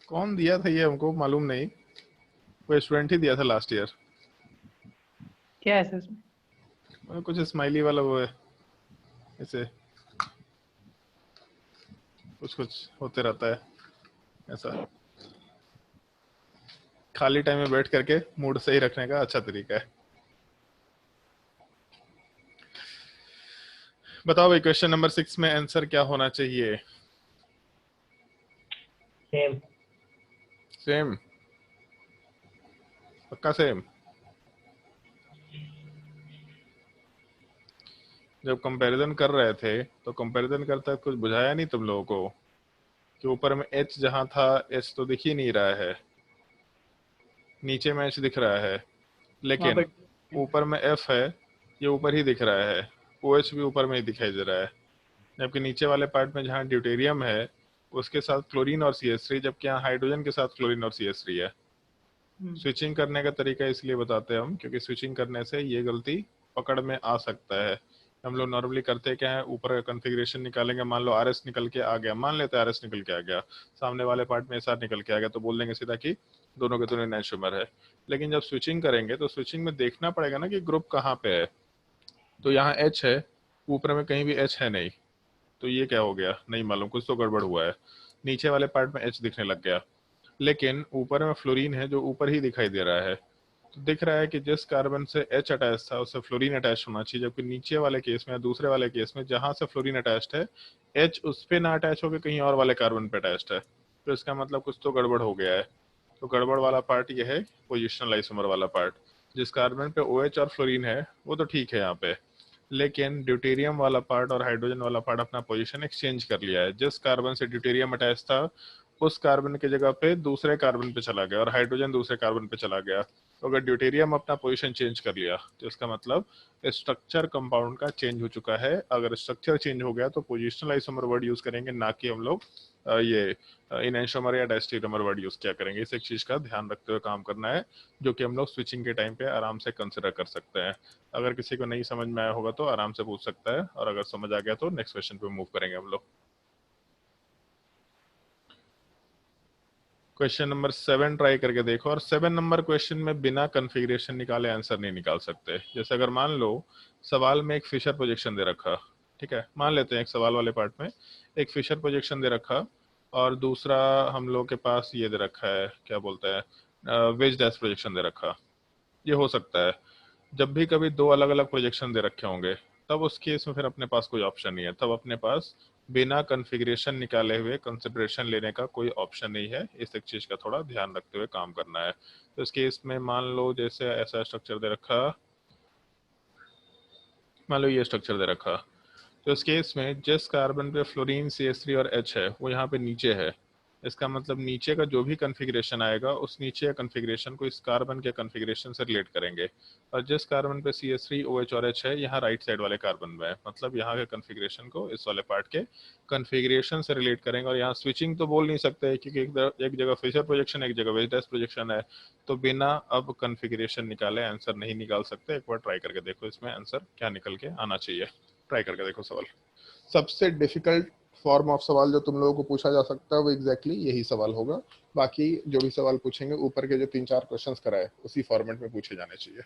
कौन दिया था ये हमको मालूम नहीं, कोई स्टूडेंट ही दिया था लास्ट ईयर। क्या है सर इसमें? कुछ स्माइली वाला वो है, ऐसे कुछ कुछ होते रहता है ऐसा। खाली टाइम में बैठ करके मूड सही रखने का अच्छा तरीका है। बताओ भाई, क्वेश्चन नंबर 6 में आंसर क्या होना चाहिए? सेम। सेम? पक्का सेम? जब कंपैरिजन कर रहे थे तो कंपैरिजन करते वक्त कुछ बुझाया नहीं तुम लोगों को कि ऊपर में एच जहां था, एच तो दिख ही नहीं रहा है, नीचे में एच दिख रहा है, वहाँ लेकिन पे ऊपर में एफ है, ये ऊपर ही दिख रहा है, ओ एच भी ऊपर में ही दिखाई दे रहा है। जबकि नीचे वाले पार्ट में जहाँ ड्यूटेरियम है उसके साथ क्लोरीन और CH3, जबकि यहाँ हाइड्रोजन के साथ क्लोरीन और CH3 है। स्विचिंग करने का तरीका इसलिए बताते हैं हम क्योंकि स्विचिंग करने से ये गलती पकड़ में आ सकता है। हम लोग नॉर्मली करते क्या है, ऊपर का कॉन्फ़िगरेशन निकालेंगे, मान लो RS निकल के आ गया, मान लेते हैं RS निकल के आ गया, सामने वाले पार्ट में SR निकल के आ गया, तो बोल देंगे सीधा कि दोनों के दोनों एनैंटियोमर है। लेकिन जब स्विचिंग करेंगे तो स्विचिंग में देखना पड़ेगा ना कि ग्रुप कहाँ पे है। तो यहाँ H है, ऊपर में कहीं भी H है नहीं, तो ये क्या हो गया नहीं मालूम, कुछ तो गड़बड़ हुआ है। नीचे वाले पार्ट में H दिखने लग गया, लेकिन ऊपर में फ्लोरीन है जो ऊपर ही दिखाई दे रहा है। तो दिख रहा है कि जिस कार्बन से H अटैच था उससे फ्लोरीन अटैच होना चाहिए, जबकि नीचे वाले केस में या दूसरे वाले केस में जहां से फ्लोरीन अटैच्ड है, H उस पे ना अटैच होकर कहीं और वाले कार्बन पे अटैच्ड है। तो इसका मतलब कुछ तो गड़बड़ हो गया है। तो गड़बड़ वाला पार्ट ये है पोजिशनल आइसोमर वाला पार्ट। जिस कार्बन पे OH और फ्लोरीन है वो तो ठीक है यहाँ पे, लेकिन ड्यूटेरियम वाला पार्ट और हाइड्रोजन वाला पार्ट अपना पोजीशन एक्सचेंज कर लिया है। जिस कार्बन से ड्यूटेरियम अटैच था उस कार्बन की जगह पे दूसरे कार्बन पे चला गया और हाइड्रोजन दूसरे कार्बन पे चला गया। तो अगर ड्यूटेरियम अपना पोजीशन चेंज कर लिया तो इसका मतलब स्ट्रक्चर कंपाउंड का चेंज हो चुका है। अगर स्ट्रक्चर चेंज हो गया तो पोजिशनल आइसोमर वर्ड यूज करेंगे, ना कि हम लोग ये इनैंशियोमर या डायस्टेरियोमर वर्ड यूज किया करेंगे। इस एक चीज का ध्यान रखते हुए काम करना है, जो कि हम लोग स्विचिंग के टाइम पे आराम से कंसिडर कर सकते हैं। अगर किसी को नहीं समझ में आया होगा तो आराम से पूछ सकता है, और अगर समझ आ गया तो नेक्स्ट क्वेश्चन पे मूव करेंगे हम लोग। क्वेश्चन नंबर 7 ट्राई करके देखो, और 7 नंबर क्वेश्चन में बिना कन्फिग्रेशन निकाले आंसर नहीं निकाल सकते। जैसे अगर मान लो सवाल में एक फिशर प्रोजेक्शन दे रखा, ठीक है, मान लेते हैं एक सवाल वाले पार्ट में एक फिशर प्रोजेक्शन दे रखा, और दूसरा हम लोग के पास ये दे रखा है, क्या बोलते हैं, वेज डैश प्रोजेक्शन दे रखा। ये हो सकता है जब भी कभी दो अलग अलग प्रोजेक्शन दे रखे होंगे, तब उस केस में फिर अपने पास कोई ऑप्शन नहीं है, तब अपने पास बिना कॉन्फ़िगरेशन निकाले हुए कंसिडरेशन लेने का कोई ऑप्शन नहीं है। इस एक चीज का थोड़ा ध्यान रखते हुए काम करना है। तो इस केस में मान लो जैसे ऐसा स्ट्रक्चर दे रखा, मान लो ये स्ट्रक्चर दे रखा, तो इस केस में जिस कार्बन पे फ्लोरीन CH3 और H है वो यहाँ पे नीचे है। इसका मतलब नीचे का जो भी कन्फिग्रेशन आएगा उस नीचे का कन्फिग्रेशन को इस कार्बन के कन्फिग्रेशन से रिलेट करेंगे। और जिस कार्बन पे CH3 OH और H है यहाँ राइट साइड वाले कार्बन में है, मतलब यहाँ के कन्फिग्रेशन को इस वाले पार्ट के कन्फिग्रेशन से रिलेट करेंगे। और यहाँ स्विचिंग तो बोल नहीं सकते क्योंकि एक जगह फिशर प्रोजेक्शन एक जगह वेज डैश प्रोजेक्शन है, तो बिना अब कन्फिग्रेशन निकाले आंसर नहीं निकाल सकते। एक बार ट्राई करके देखो इसमें आंसर क्या निकल के आना चाहिए। ट्राई करके देखो सवाल। सबसे डिफिकल्ट फॉर्म ऑफ सवाल जो तुम लोगों को पूछा जा सकता है वो एग्जैक्टली यही सवाल होगा। बाकी जो भी सवाल पूछेंगे ऊपर के जो 3-4 क्वेश्चंस कराए उसी फॉर्मेट में पूछे जाने चाहिए।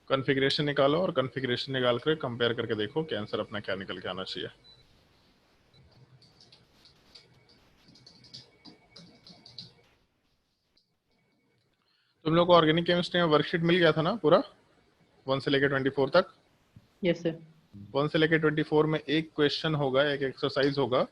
कॉन्फ़िगरेशन निकालो और कॉन्फ़िगरेशन निकाल कर कंपेयर करके देखो कि आंसर अपना क्या निकल के आना चाहिए। तुम लोग को ऑर्गेनिक केमिस्ट्री में वर्कशीट मिल गया था ना पूरा 1 से लेकर 24 तक? Yes sir. 1 से लेकर 24 में एक क्वेश्चन होगा, एक एक्सरसाइज होगा,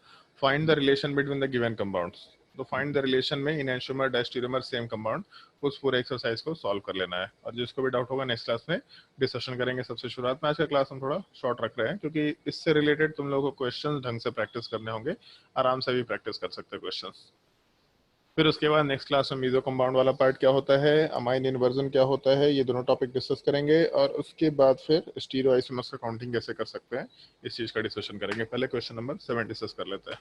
find the relation between the given compounds. तो फाइंड द रिलेशन में इनैंशियोमर डायस्टेरियोमर सेम कंपाउंड, उस पूरे एक्सरसाइज को सॉल्व कर लेना है। और जिसको भी डाउट होगा नेक्स्ट क्लास में डिस्कशन करेंगे। सबसे शुरुआत में आज का क्लास हम थोड़ा शॉर्ट रख रहे हैं क्योंकि इससे रिलेटेड तुम लोगों को क्वेश्चंस ढंग से प्रैक्टिस करने होंगे, आराम से भी प्रैक्टिस कर सकते हो क्वेश्चंस। फिर उसके बाद नेक्स्ट क्लास में मीजो कंपाउंड वाला पार्ट क्या होता है, अमाइन इन्वर्जन क्या होता है, ये दोनों टॉपिक डिस्कस करेंगे। और उसके बाद फिर स्टीरियो आइसोमर्स का काउंटिंग कैसे कर सकते हैं, इस चीज का डिस्कशन करेंगे। पहले क्वेश्चन नंबर 7 डिस्कस कर लेते हैं।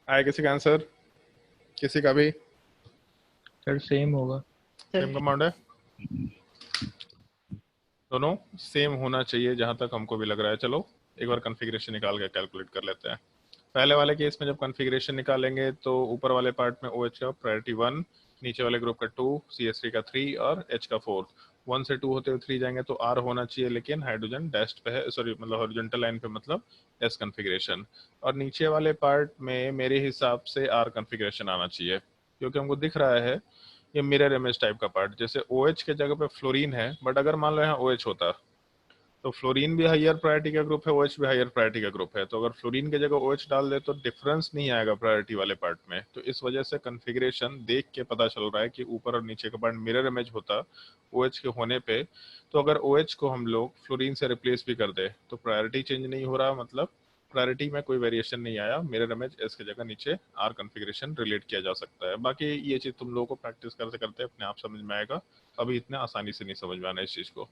आया किसी का आंसर? किसी का भी? सर सेम होगा। सेम कंपाउंड है, दोनों सेम होना चाहिए जहां तक हमको भी लग रहा है। चलो एक बार कॉन्फ़िगरेशन निकाल के कैलकुलेट कर लेते हैं। पहले वाले केस में जब कॉन्फ़िगरेशन निकालेंगे तो ऊपर वाले पार्ट में OH का प्रायोरिटी 1, नीचे वाले ग्रुप का 2, CH3 का 3 और H का 4। 1 से 2 होते हुए 3 जाएंगे तो R होना चाहिए, लेकिन हाइड्रोजन डैश्ड पे है, सॉरी मतलब हॉरिजॉन्टल लाइन पे, मतलब S कॉन्फ़िगरेशन। और नीचे वाले पार्ट में मेरे हिसाब से R कॉन्फ़िगरेशन आना चाहिए क्योंकि हमको दिख रहा है ये मिरर इमेज टाइप का पार्ट। जैसे OH के जगह पे फ्लोरीन है, बट अगर मान लो यहाँ OH होता तो फ्लोरीन भी हायर प्रायोरिटी का ग्रुप है, OH भी हायर प्रायोरिटी का ग्रुप है, तो अगर फ्लोरीन की जगह OH डाल दे तो डिफरेंस नहीं आएगा प्रायोरिटी वाले पार्ट में। तो इस वजह से कॉन्फ़िगरेशन देख के पता चल रहा है कि ऊपर और नीचे का पार्ट मिरर इमेज होता OH के होने पे। तो अगर OH को हम लोग फ्लोरीन से रिप्लेस भी कर दे तो प्रायोरिटी चेंज नहीं हो रहा, मतलब प्रायोरिटी में कोई वेरिएशन नहीं आया। मिरर इमेज एस की जगह नीचे आर कॉन्फ़िगरेशन रिलेट किया जा सकता है। बाकी ये चीज तुम लोगों को प्रैक्टिस करते करते अपने आप समझ में आएगा, अभी इतना आसानी से नहीं समझ में आना इस चीज को।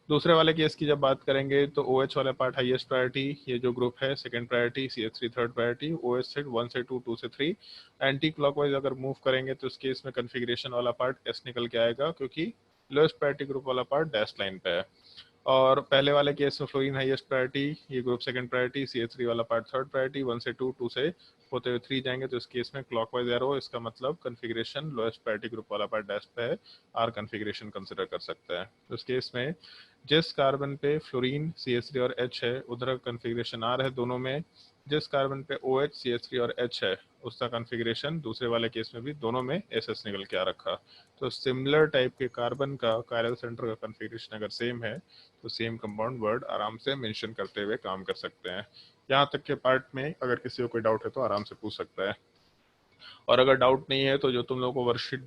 दूसरे वाले केस की जब बात करेंगे तो OH वाला पार्ट हाईएस्ट प्रायोरिटी, ये जो ग्रुप है second priority, CH3 third priority, OH से 1 से 2, 2 से 3। एंटी क्लॉकवाइज अगर मूव करेंगे तो इस केस में कॉन्फ़िगरेशन वाला पार्ट S निकल के आएगा क्योंकि लोएस्ट प्रायोरिटी ग्रुप वाला पार्ट डैश लाइन पे है। और पहले वाले केस में फ्लोरीन हाईएस्ट प्रायोरिटी, ये ग्रुप सेकंड प्रायोरिटी, CH3 वाला पार्ट थर्ड प्रायोरिटी, 1 से 2, 2 से होते हुए 3 जाएंगे तो इस केस में क्लॉकवाइज एरो, इसका मतलब कॉन्फ़िगरेशन लोएस्ट प्रायोरिटी ग्रुप वाला पार्ट डैश पे है, आर कॉन्फ़िगरेशन कंसिडर कर सकते हैं। तो इस केस में जिस कार्बन पे फ्लोरीन CH3 और H है उधर कॉन्फ़िगरेशन R है दोनों में, जिस कार्बन पे OH CH3 और H है उसका कॉन्फ़िगरेशन दूसरे वाले केस में भी दोनों में SS निकल के आ रखा। तो सिमिलर टाइप के कार्बन का कायरल सेंटर का कॉन्फ़िगरेशन अगर सेम है तो सेम कंपाउंड वर्ड आराम से मेंशन करते हुए काम कर सकते हैं। यहाँ तक के पार्ट में अगर किसी को कोई डाउट है तो आराम से पूछ सकता है। और अगर डाउट नहीं है तो जो तुम लोगों को वर्कशीट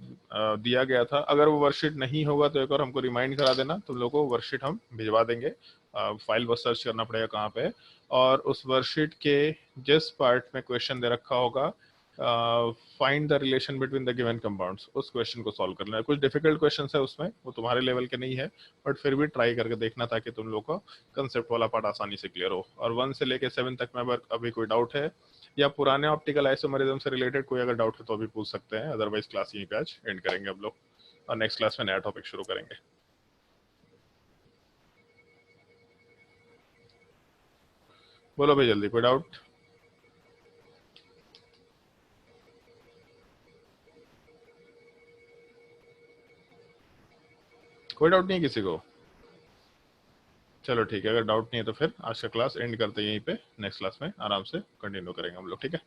दिया गया था, अगर वो वर्कशीट नहीं होगा तो एक बार हमको रिमाइंड करा देना, तुम लोगों को वर्कशीट हम भिजवा देंगे। फाइल बस सर्च करना पड़ेगा कहाँ पे, और उस वर्कशीट के जिस पार्ट में क्वेश्चन दे रखा होगा find the relation between the given compounds, उस क्वेश्चन को सॉल्व करना है। कुछ डिफिकल्ट क्वेश्चन है उसमें, वो तुम्हारे लेवल के नहीं है, बट फिर भी ट्राई करके देखना ताकि तुम लोग को कंसेप्ट वाला पार्ट आसानी से क्लियर हो। और 1 से लेके 7 तक में अगर अभी कोई डाउट है या पुराने ऑप्टिकल आइसोमरिज्म से रिलेटेड कोई अगर डाउट है तो अभी पूछ सकते हैं, अदरवाइज क्लास यहीं पे आज एंड करेंगे हम लोग और नेक्स्ट क्लास में नया टॉपिक शुरू करेंगे। बोलो भाई जल्दी, कोई डाउट? कोई डाउट नहीं है किसी को? चलो ठीक है, अगर डाउट नहीं है तो फिर आज का क्लास एंड करते हैं यहीं पे, नेक्स्ट क्लास में आराम से कंटिन्यू करेंगे हम लोग, ठीक है।